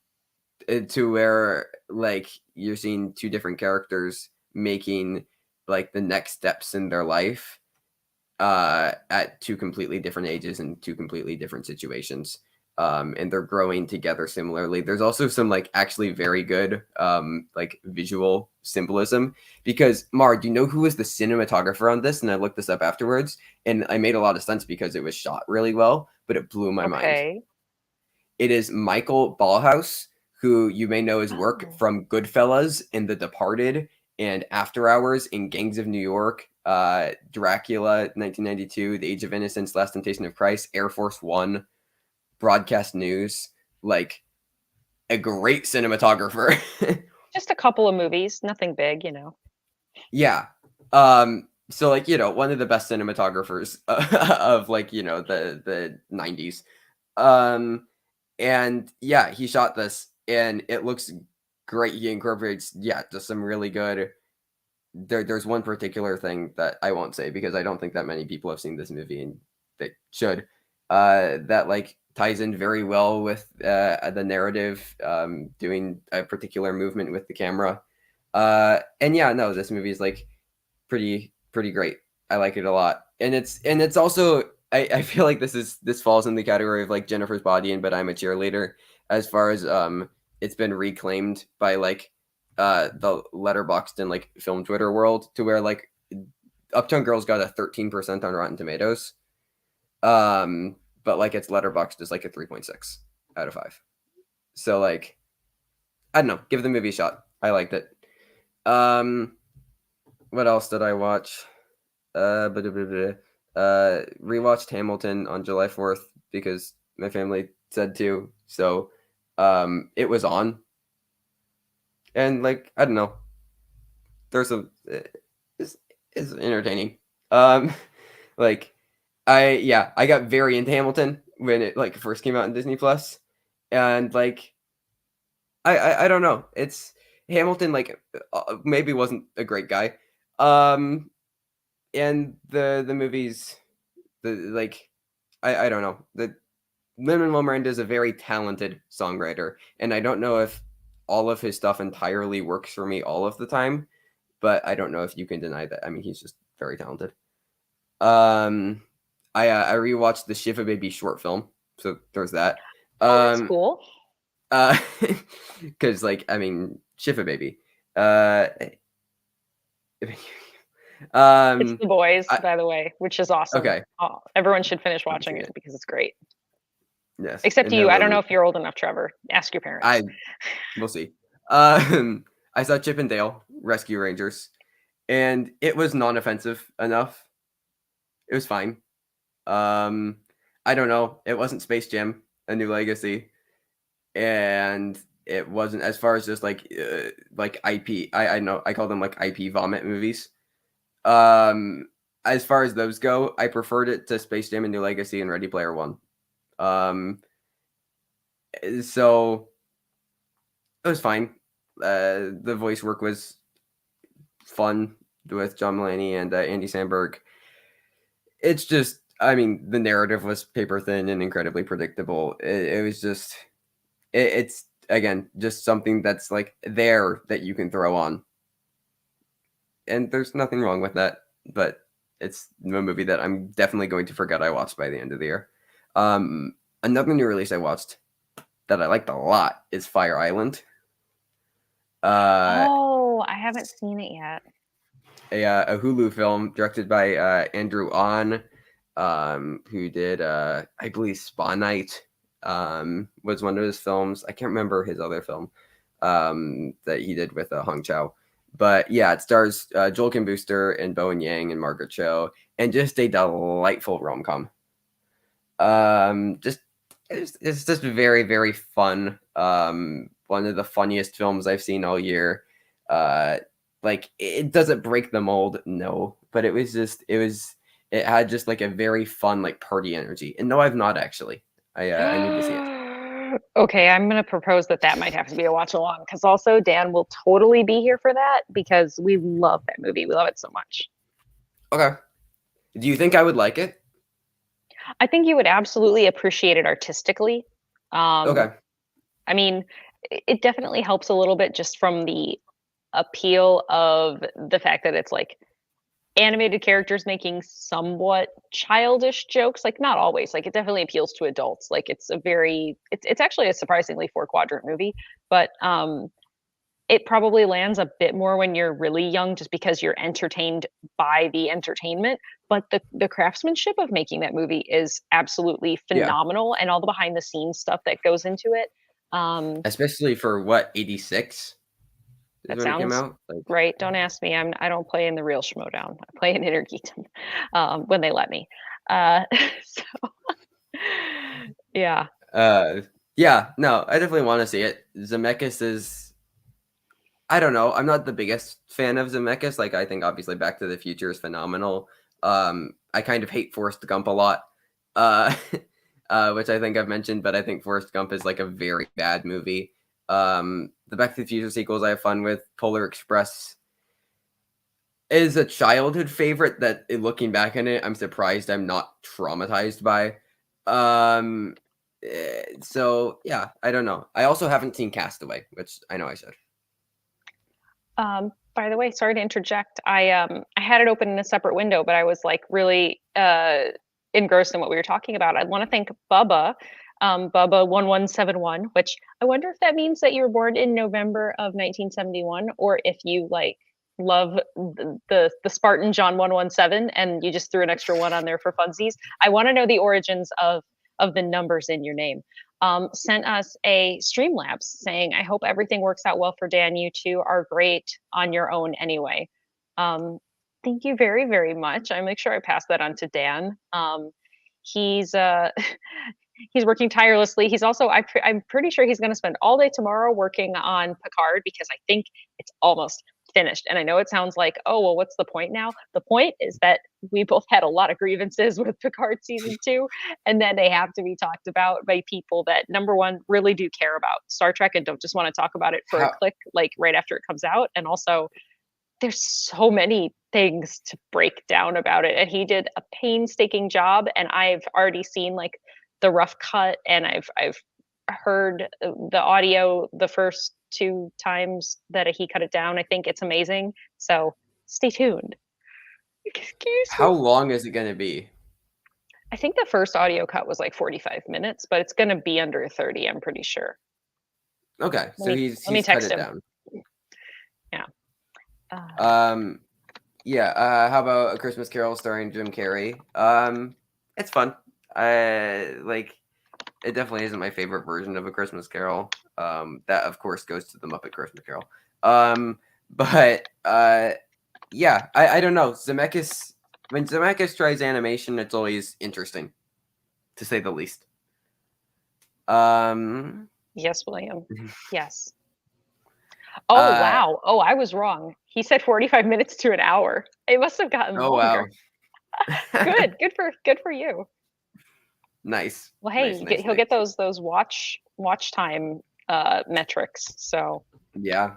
where like you're seeing two different characters making like the next steps in their life at two completely different ages and two completely different situations. And they're growing together similarly. There's also some like actually very good like visual symbolism because Mar, do you know who was the cinematographer on this? And I looked this up afterwards, and I made a lot of sense because it was shot really well, but it blew my mind. Okay. It is Michael Ballhaus, who you may know his work Oh. from Goodfellas and The Departed and After Hours in Gangs of New York, Dracula, 1992, The Age of Innocence, Last Temptation of Christ, Air Force One, Broadcast News, like a great cinematographer. Just a couple of movies, nothing big, you know. Yeah. So like, you know, one of the best cinematographers of like, you know, the 90s. And yeah, he shot this and it looks great. He incorporates, yeah, just some really good. There's one particular thing that I won't say because I don't think that many people have seen this movie and they should. That like ties in very well with the narrative, doing a particular movement with the camera. And yeah, no, this movie is like pretty great. I like it a lot, and it's also I feel like this falls in the category of like Jennifer's Body and But I'm a Cheerleader, as far as it's been reclaimed by like the Letterboxd and like film Twitter world to where like Uptown Girls got a 13% on Rotten Tomatoes, but like its Letterboxd is like a 3.6 out of 5. So like I don't know, give the movie a shot. I liked it. What else did I watch? Rewatched Hamilton on July 4th because my family said to. So it was on. And like, I don't know. There's a it's entertaining. Um like I got very into Hamilton when it like first came out in Disney Plus. And like I don't know. It's Hamilton like maybe wasn't a great guy. Um and the movies the like I don't know. The Lin-Manuel Miranda is a very talented songwriter, and I don't know if all of his stuff entirely works for me all of the time, but I don't know if you can deny that. I mean, he's just very talented. Um, I rewatched the Shiva Baby short film, so there's that. Oh, that's cool. Uh, because like I mean, Shiva Baby. Uh, It's The Boys, by the way, which is awesome. Okay. Everyone should finish watching seen it it. because it's great. Yes, Except and you. then I don't know if you're old enough, Trevor. Ask your parents. we'll see. I saw Chip and Dale Rescue Rangers, and it was non-offensive enough. It was fine. I don't know. It wasn't Space Jam: A New Legacy, and it wasn't as far as just like IP. I know I call them like IP vomit movies. As far as those go, I preferred it to Space Jam: A New Legacy and Ready Player One. So it was fine. The voice work was fun with John Mulaney and Andy Samberg. It's just, I mean, the narrative was paper thin and incredibly predictable. It was just, it's again just something that's like there that you can throw on, and there's nothing wrong with that. But it's a movie that I'm definitely going to forget I watched by the end of the year. Another new release I watched that I liked a lot is Fire Island. I haven't seen it yet. A Hulu film directed by Andrew Ahn, who did I believe Spa Night was one of his films. I can't remember his other film that he did with Hong Chow. But yeah, it stars Joel Kim Booster and Bowen Yang and Margaret Cho, and just a delightful rom com. Just it's just very very fun. One of the funniest films I've seen all year. Like it doesn't break the mold, no, but it had just like a very fun like party energy. And no, I've not actually. I need to see it. Okay, I'm gonna propose that might have to be a watch along because also Dan will totally be here for that because we love that movie. We love it so much. Okay. Do you think I would like it? I think you would absolutely appreciate it artistically. Um, Okay. I mean, it definitely helps a little bit just from the appeal of the fact that it's like animated characters making somewhat childish jokes, like not always. Like it definitely appeals to adults. Like it's actually a surprisingly four quadrant movie, but it probably lands a bit more when you're really young just because you're entertained by the entertainment, but the craftsmanship of making that movie is absolutely Yeah. phenomenal and all the behind the scenes stuff that goes into it. Especially for what, 86 is That when it came sounds out? Like, right. Don't ask me. I don't play in the real Schmodown. I play in Intergeekdom, when they let me. So yeah. uh, yeah, no, I definitely want to see it. Zemeckis is, I don't know. I'm not the biggest fan of Zemeckis. Like, I think obviously Back to the Future is phenomenal. I kind of hate Forrest Gump a lot, uh, which I think I've mentioned, but I think Forrest Gump is like a very bad movie. The Back to the Future sequels I have fun with. Polar Express is a childhood favorite that, looking back on it, I'm surprised I'm not traumatized by. Um, so yeah, I don't know. I also haven't seen Castaway, which I know I said. By the way, sorry to interject. I had it open in a separate window, but I was like really engrossed in what we were talking about. I want to thank Bubba, Bubba 1171, which I wonder if that means that you were born in November of 1971, or if you like love the Spartan John 117 and you just threw an extra one on there for funsies. I want to know the origins of the numbers in your name. Sent us a Streamlabs saying, I hope everything works out well for Dan. You two are great on your own anyway. Um, thank you very, very much. I make sure I pass that on to Dan. He's he's working tirelessly. He's also I'm pretty sure he's going to spend all day tomorrow working on Picard because I think it's almost finished. And I know it sounds like, oh well, what's the point now? The point is that we both had a lot of grievances with Picard season 2, and then they have to be talked about by people that number one really do care about Star Trek and don't just want to talk about it for a How click like right after it comes out. And also there's so many things to break down about it, and he did a painstaking job, and I've already seen like the rough cut, and I've heard the audio the first two times that he cut it down. I think it's amazing, so stay tuned. Excuse me. how long is it gonna be? I think the first audio cut was like 45 minutes, but it's going to be under 30, I'm pretty sure. Okay, let so me he's let me he's cut text it him. down. Yeah. Um, yeah. How about A Christmas Carol starring Jim Carrey? It's fun. I like. It definitely isn't my favorite version of A Christmas Carol. That of course goes to the Muppet Christmas Carol. But yeah, I don't know. Zemeckis, when Zemeckis tries animation, it's always interesting, to say the least. Um, Yes, William. Yes. Oh, uh, wow. Oh, I was wrong. He said 45 minutes to an hour. It must have gotten oh wow. longer. Good. Good for you. Nice, Well, hey, nice, nice, he'll nice. get those watch time metrics. So, Yeah,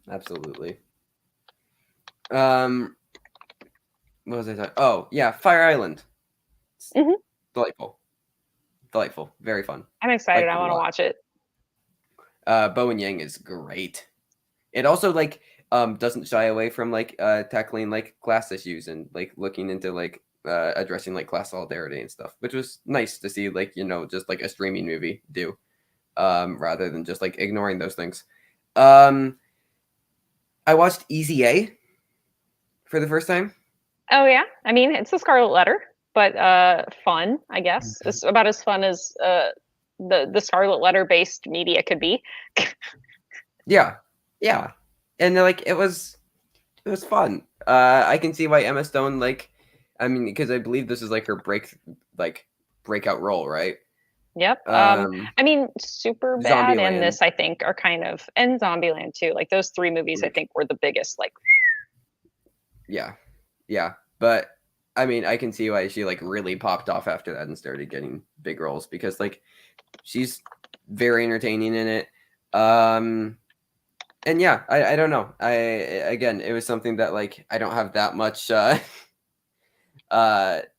absolutely. Um, what was I talking? Oh yeah, Fire Island. It's mhm. delightful, delightful, very fun. I'm excited. Liked I it a want to lot. watch it. Bowen Yang is great. It also like doesn't shy away from like tackling like class issues and like looking into like addressing like class solidarity and stuff, which was nice to see, like, just like a streaming movie do, rather than just like ignoring those things. Um I watched Easy A for the first time. Oh yeah. I mean, it's the Scarlet Letter, but fun, I guess. It's about as fun as the Scarlet Letter based media could be. Yeah. Yeah. And like it was fun. I can see why Emma Stone, like, I mean, because I believe this is like her breakout role, right? Yep. Um I mean, Super Bad and Zombieland. this, I think, are kind of, and Zombieland too. Like those three movies, I Like, think, were the biggest. Like, yeah. Yeah. But I mean, I can see why she like really popped off after that and started getting big roles, because like she's very entertaining in it. And yeah, I don't know. Again, it was something that like I don't have that much to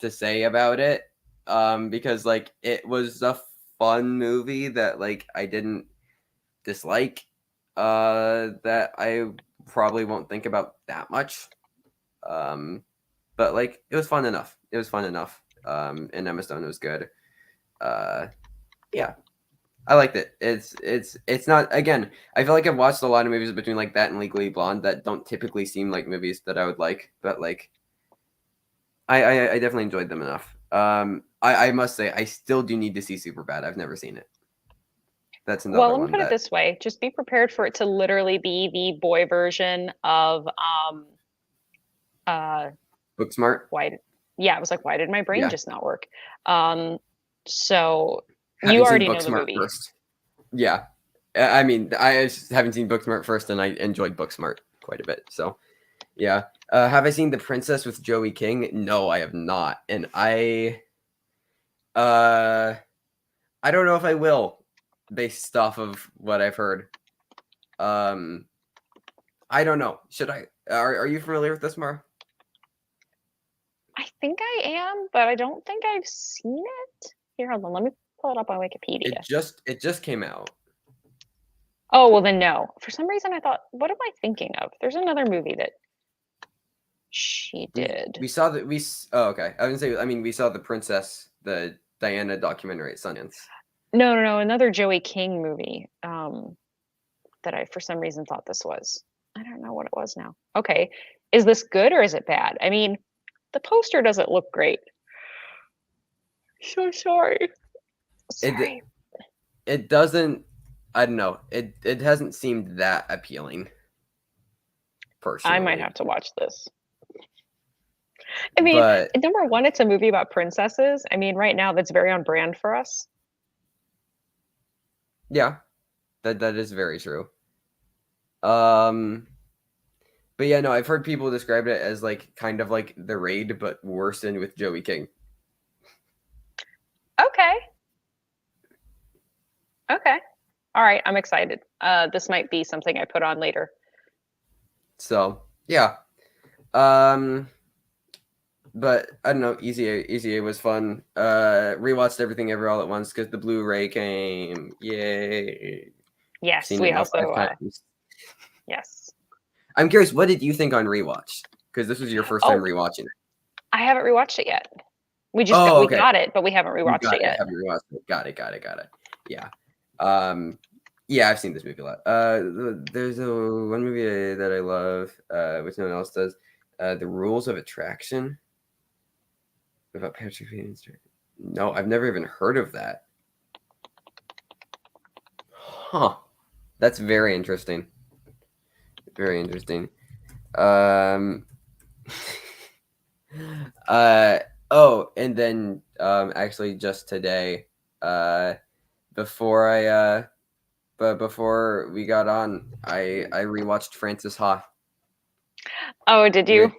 say about it. Because like it was a fun movie that like I didn't dislike. That I probably won't think about that much. But like it was fun enough. It was fun enough. And Emma Stone was good. Yeah, I liked it. It's not, again, I feel like I've watched a lot of movies between like that and Legally Blonde that don't typically seem like movies that I would like, but like I definitely enjoyed them enough. I must say I still do need to see Superbad. I've never seen it. That's Well, another let me one put it that this way. Just be prepared for it to literally be the boy version of uh Booksmart. why yeah, I was like, why did my brain Yeah, just not work? So you having seen already know the Booksmart movie. first. Yeah, I mean I just haven't seen Booksmart first, and I enjoyed Booksmart quite a bit. So yeah. Have I seen The Princess with Joey King? No, I have not, and uh I don't know if I will, based off of what I've heard. Um, I don't know. Should I? Are you familiar with this, Mara? I think I am, but I don't think I've seen it. Here, hold on, let me pull it up on Wikipedia. It just came out. Oh, well then no. For some reason I thought, what am I thinking of? There's another movie that she did. We saw that oh, okay. I was gonna say, I mean, we saw The Princess, the Diana documentary at Sundance. No, another Joey King movie. That I for some reason thought this was. I don't know what it was now. Okay. Is this good or is it bad? I mean, the poster doesn't look great. So sorry. It Sorry. it doesn't. I don't know. It hasn't seemed that appealing. I might Personally, have to watch this. I mean, but number one, it's a movie about princesses. I mean, right now that's very on brand for us. yeah, that is very true. Um, but yeah, no, I've heard people describe it as like kind of like The Raid, but worsened with Joey King. Okay. Okay. All right. I'm excited. This might be something I put on later. So yeah. Um, but I don't know. Easy A was fun. Rewatched everything ever all at once because the Blu-ray came. Yay! Yes, Seen it we now also 5 times. yes. I'm curious, what did you think on rewatch? Because this was your first time Oh, rewatching it. I haven't rewatched it yet. Oh, We okay. got it, but we haven't You rewatched got it it. yet. Have you rewatched it? Got it. Yeah. Yeah, I've seen this movie a lot. There's one movie that I love, which no one else does. The Rules of Attraction. About Patrick Swayze. No, I've never even heard of that. Huh. That's very interesting. Very interesting. Um. Oh, and then actually just today, uh, before but before we got on, I rewatched Francis Ha, Oh, did which you?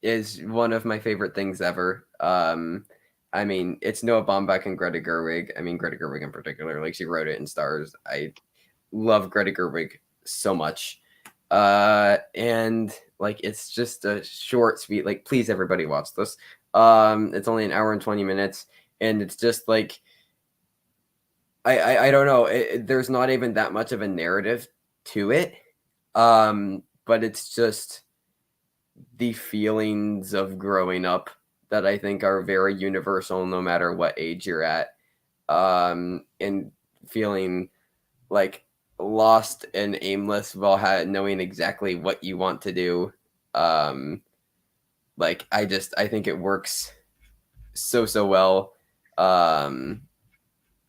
is one of my favorite things ever. I mean, it's Noah Baumbach and Greta Gerwig. I mean, Greta Gerwig in particular, like she wrote it and stars. I love Greta Gerwig so much. And like it's just a short, sweet, like please everybody watch this. It's only an hour and 20 minutes, and it's just like I don't know. There's not even that much of a narrative to it. But it's just the feelings of growing up that I think are very universal no matter what age you're at. And feeling like lost and aimless while knowing exactly what you want to do. Like I think it works so well. Um,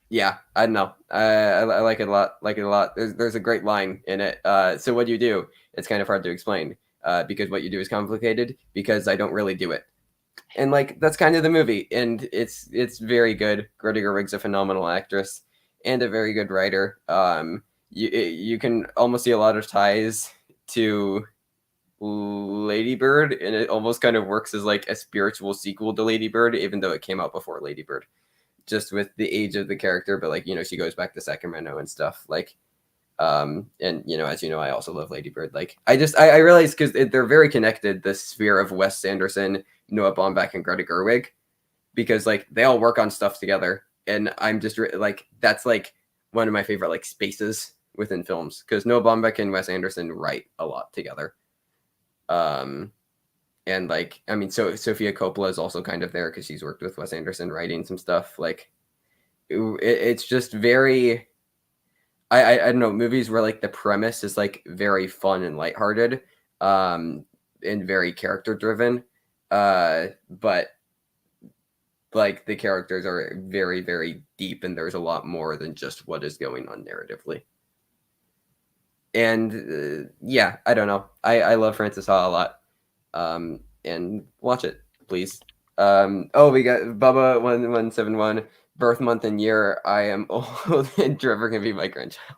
yeah, I don't know. I like it a lot. Like it a lot. There's a great line in it. So what do you do? It's kind of hard to explain. Because what you do is complicated. Because I don't really do it. And like that's kind of the movie, and it's very good. Greta Gerwig's a phenomenal actress and a very good writer. You can almost see a lot of ties to Lady Bird, and it almost kind of works as like a spiritual sequel to Lady Bird, even though it came out before Lady Bird. just with the age of the character, but like, she goes back to Sacramento and stuff. Like, and as you know, I also love Lady Bird. Like, I realize because they're very connected, the sphere of Wes Anderson, Noah Baumbach, and Greta Gerwig, because like they all work on stuff together, and I'm just like, that's like one of my favorite like spaces within films, because Noah Baumbach and Wes Anderson write a lot together. And like, I mean, so Sofia Coppola is also kind of there because she's worked with Wes Anderson writing some stuff. Like, it's just very, I don't know, movies where like the premise is like very fun and lighthearted, and very character driven, but like the characters are very, very deep, and there's a lot more than just what is going on narratively. And yeah, I don't know, I love Frances Ha a lot. And watch it, please. Oh, we got Bubba 1171, birth month and year. I am old, and Trevor can be my grandchild.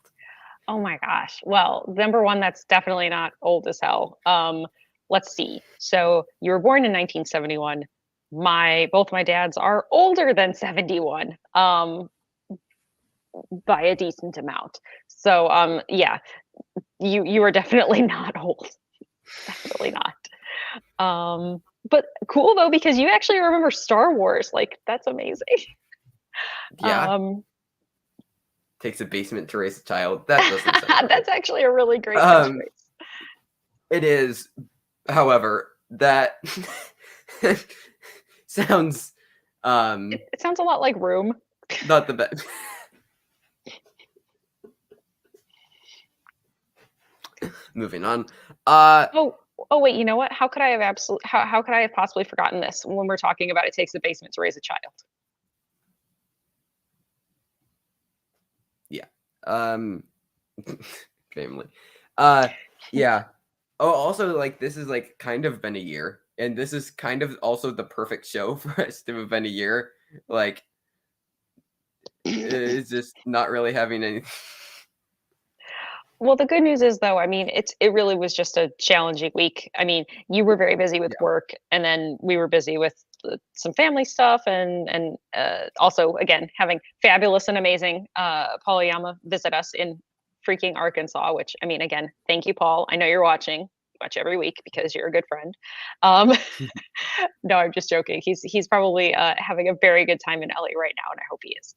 Oh my gosh. Well, number one, that's definitely not old as hell. Let's see. So you were born in 1971. Both my dads are older than 71, by a decent amount. So yeah, you are definitely not old. Definitely not. But cool though, because you actually remember Star Wars. Like, that's amazing. Yeah, takes a basement to raise a child. That doesn't sound right. That's actually a really great catchphrase. It is, however, that sounds it sounds a lot like Room. Not the best. Moving on. Oh wait, you know what? How could I have how could I have possibly forgotten this when we're talking about It Takes a Basement to Raise a Child? Yeah. Family. Yeah. Oh, also, like, this has like kind of been a year, and this is kind of also the perfect show for us to have been a year. Like, it's just not really having any. Well, the good news is though, I mean, it really was just a challenging week. I mean, you were very busy with work, and then we were busy with some family stuff, and also again having fabulous and amazing Paul Yama visit us in freaking Arkansas. Which, I mean, again, thank you, Paul. I know you're watching. You watch every week because you're a good friend. No, I'm just joking. He's probably having a very good time in LA right now, and I hope he is.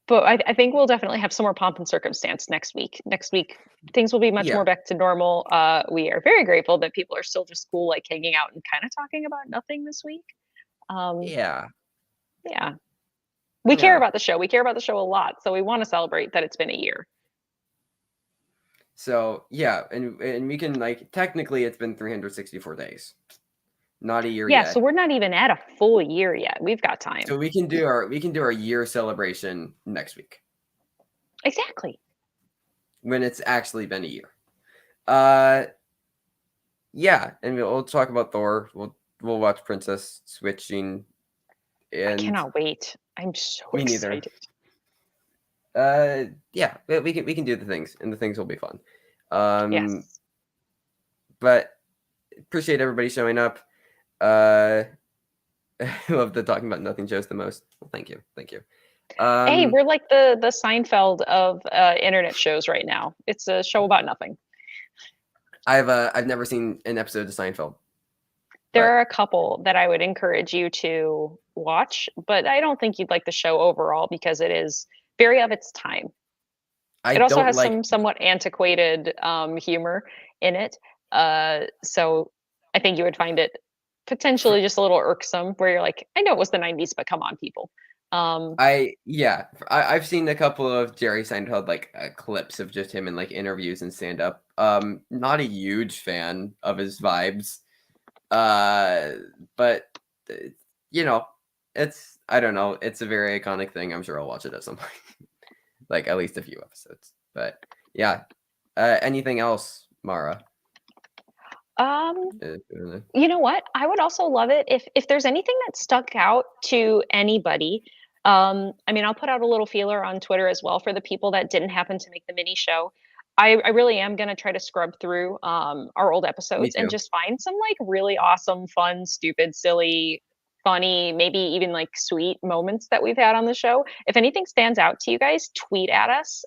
But I think we'll definitely have some more pomp and circumstance next week. Next week, things will be much more back to normal. We are very grateful that people are still just cool, like hanging out and kind of talking about nothing this week. Yeah. We care about the show. We care about the show a lot, so we want to celebrate that it's been a year. So yeah, and we can, like, technically it's been 364 days. Not a year yet. Yeah, so we're not even at a full year yet. We've got time. So we can do our year celebration next week. Exactly. When it's actually been a year. Yeah, and we'll talk about Thor. We'll watch Princess Switching. And I cannot wait. I'm so excited. Yeah, we can do the things, and the things will be fun. Yes. But appreciate everybody showing up. I love the talking about nothing shows the most. Well, thank you. Hey, we're like the Seinfeld of internet shows right now. It's a show about nothing. I've never seen an episode of Seinfeld. There are a couple that I would encourage you to watch, but I don't think you'd like the show overall because it is very of its time. It also has some somewhat antiquated humor in it. So I think you would find it potentially just a little irksome, where you're like, I know it was the 90s, but come on, people. I've seen a couple of Jerry Seinfeld clips of just him in like interviews and stand up. Not a huge fan of his vibes. But it's, I don't know, it's a very iconic thing. I'm sure I'll watch it at some point. Like at least a few episodes. But yeah. Anything else, Mara? You know what? I would also love it if there's anything that stuck out to anybody. I mean, I'll put out a little feeler on Twitter as well for the people that didn't happen to make the mini show. I really am going to try to scrub through our old episodes and just find some like really awesome, fun, stupid, silly funny, maybe even like sweet moments that we've had on the show. If anything stands out to you guys, tweet at us.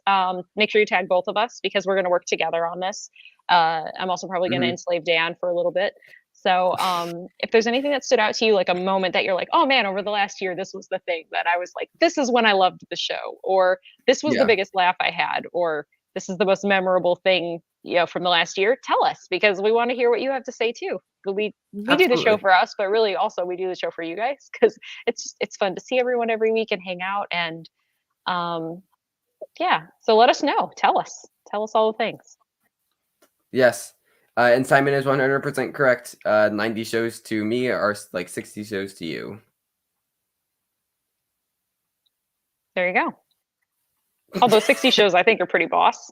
Make sure you tag both of us because we're going to work together on this. I'm also probably going to Mhm. enslave Dan for a little bit. So if there's anything that stood out to you, like a moment that you're like, oh man, over the last year, this was the thing that I was like, this is when I loved the show, or this was the Yeah, biggest laugh I had, or this is the most memorable thing, from the last year, tell us because we want to hear what you have to say too. We do the show absolutely. for us, but really also we do the show for you guys because it's fun to see everyone every week and hang out and um yeah. So let us know. Tell us all the things. Yes. And Simon is 100% correct. 90 shows to me are like 60 shows to you. There you go. Although 60 shows I think are pretty boss,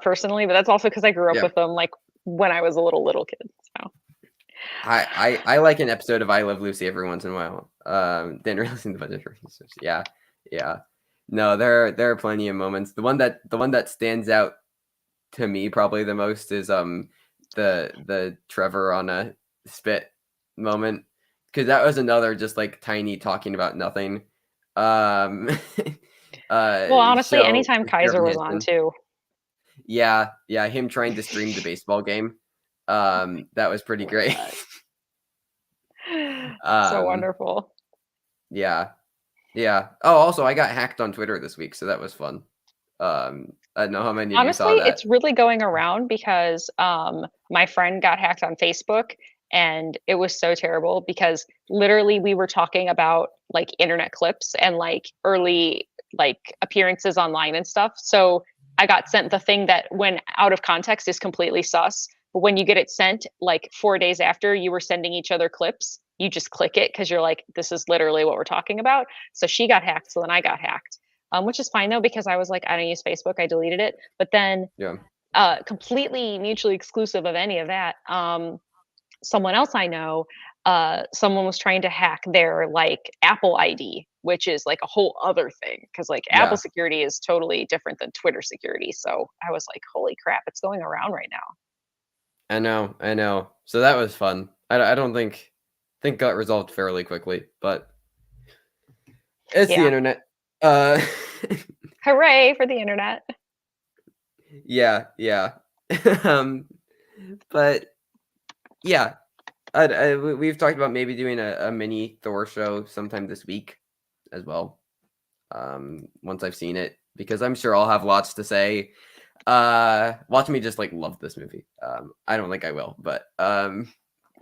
personally, but that's also because I grew up Yeah. with them like when I was a little kid. So I like an episode of I Love Lucy every once in a while. Didn't really listen to a bunch of yeah, yeah. No, there are plenty of moments. The one that stands out to me probably the most is the Trevor on a spit moment, because that was another just like tiny talking about nothing um well, honestly, show anytime with Trevor Kaiser was on Matteson. too. Yeah, him trying to stream the baseball game. That was pretty Love great. that. So um wonderful. yeah. Yeah. Oh, also I got hacked on Twitter this week, so that was fun. I don't know how many of you Honestly, saw that. it's really going around because my friend got hacked on Facebook and it was so terrible because literally we were talking about like internet clips and like early like appearances online and stuff. So I got sent the thing that when out of context is completely sus, but when you get it sent like 4 days after you were sending each other clips, you just click it because you're like, this is literally what we're talking about. So she got hacked, so then I got hacked, which is fine though because I was like, I don't use Facebook, I deleted it. But then, Yeah. completely mutually exclusive of any of that, someone else I know, someone was trying to hack their like Apple ID, which is like a whole other thing because like Apple Yeah. security is totally different than Twitter security. So I was like, holy crap, it's going around right now. I know. I know. So that was fun. I don't think got resolved fairly quickly, but it's the Yeah, internet. Uh hooray for the internet. yeah. um but yeah, we've talked about maybe doing a mini Thor show sometime this week as well. Once I've seen it, because I'm sure I'll have lots to say. Watch me just like love this movie. I don't think I will, but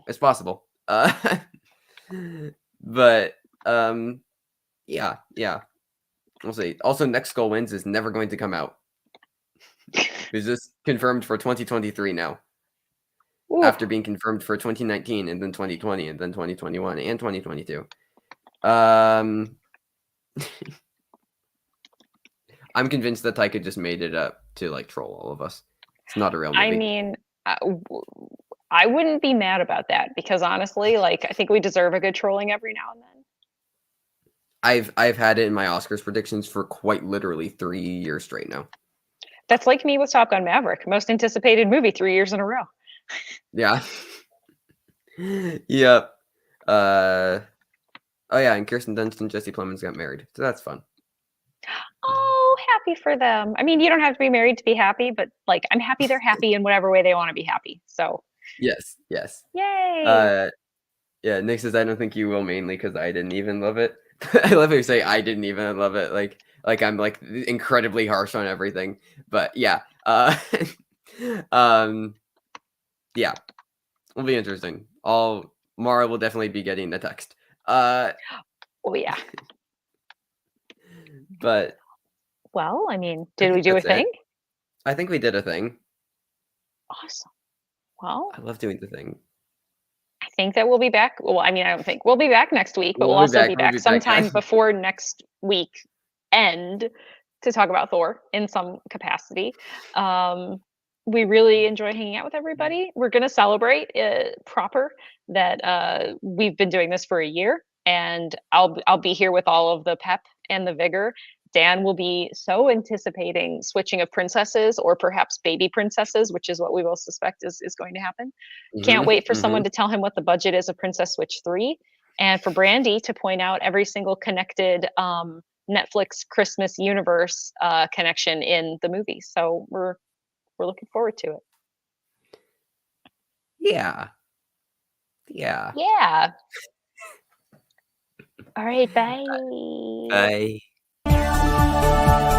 it's possible. But yeah, we'll see. Also, Next Skull Wins is never going to come out. It's just confirmed for 2023 now, Ooh, after being confirmed for 2019 and then 2020 and then 2021 and 2022. Um, I'm convinced that Taika just made it up to like troll all of us. It's not a real I movie. mean, I wouldn't be mad about that because honestly, like I think we deserve a good trolling every now and then. I've had it in my Oscars predictions for quite literally 3 years straight now. That's like me with Top Gun Maverick, most anticipated movie 3 years in a row. Yeah. Yep. Oh yeah, and Kirsten Dunst and Jesse Plemons got married, so that's fun. Oh, happy for them. I mean, you don't have to be married to be happy, but like I'm happy they're happy in whatever way they want to be happy. So, Yes. yay. Uh, yeah. Nick says I don't think you will, mainly because I didn't even love it. I love how you say I didn't even love it, like I'm like incredibly harsh on everything. But yeah. Um, yeah, it'll be interesting. Mara will definitely be getting the text. Oh yeah. But Well, I mean, I did we think do a that's it. thing? I think we did a thing. Awesome. Well, I love doing the thing. I think that we'll be back. Well, I mean, I don't think we'll be back next week, but we'll We'll be also back. be We'll back be back. Yeah. sometime before next week end to talk about Thor in some capacity. Um, we really enjoy hanging out with everybody. We're going to celebrate proper that we've been doing this for a year, and I'll be here with all of the pep and the vigor. Dan will be so anticipating switching of princesses or perhaps baby princesses, which is what we will suspect is going to happen. Can't wait for someone Mhm. to tell him what the budget is of Princess Switch 3. and for Brandy to point out every single connected Netflix Christmas universe connection in the movie. So we're looking forward to it. Yeah. Yeah. Yeah. All right, bye. Bye.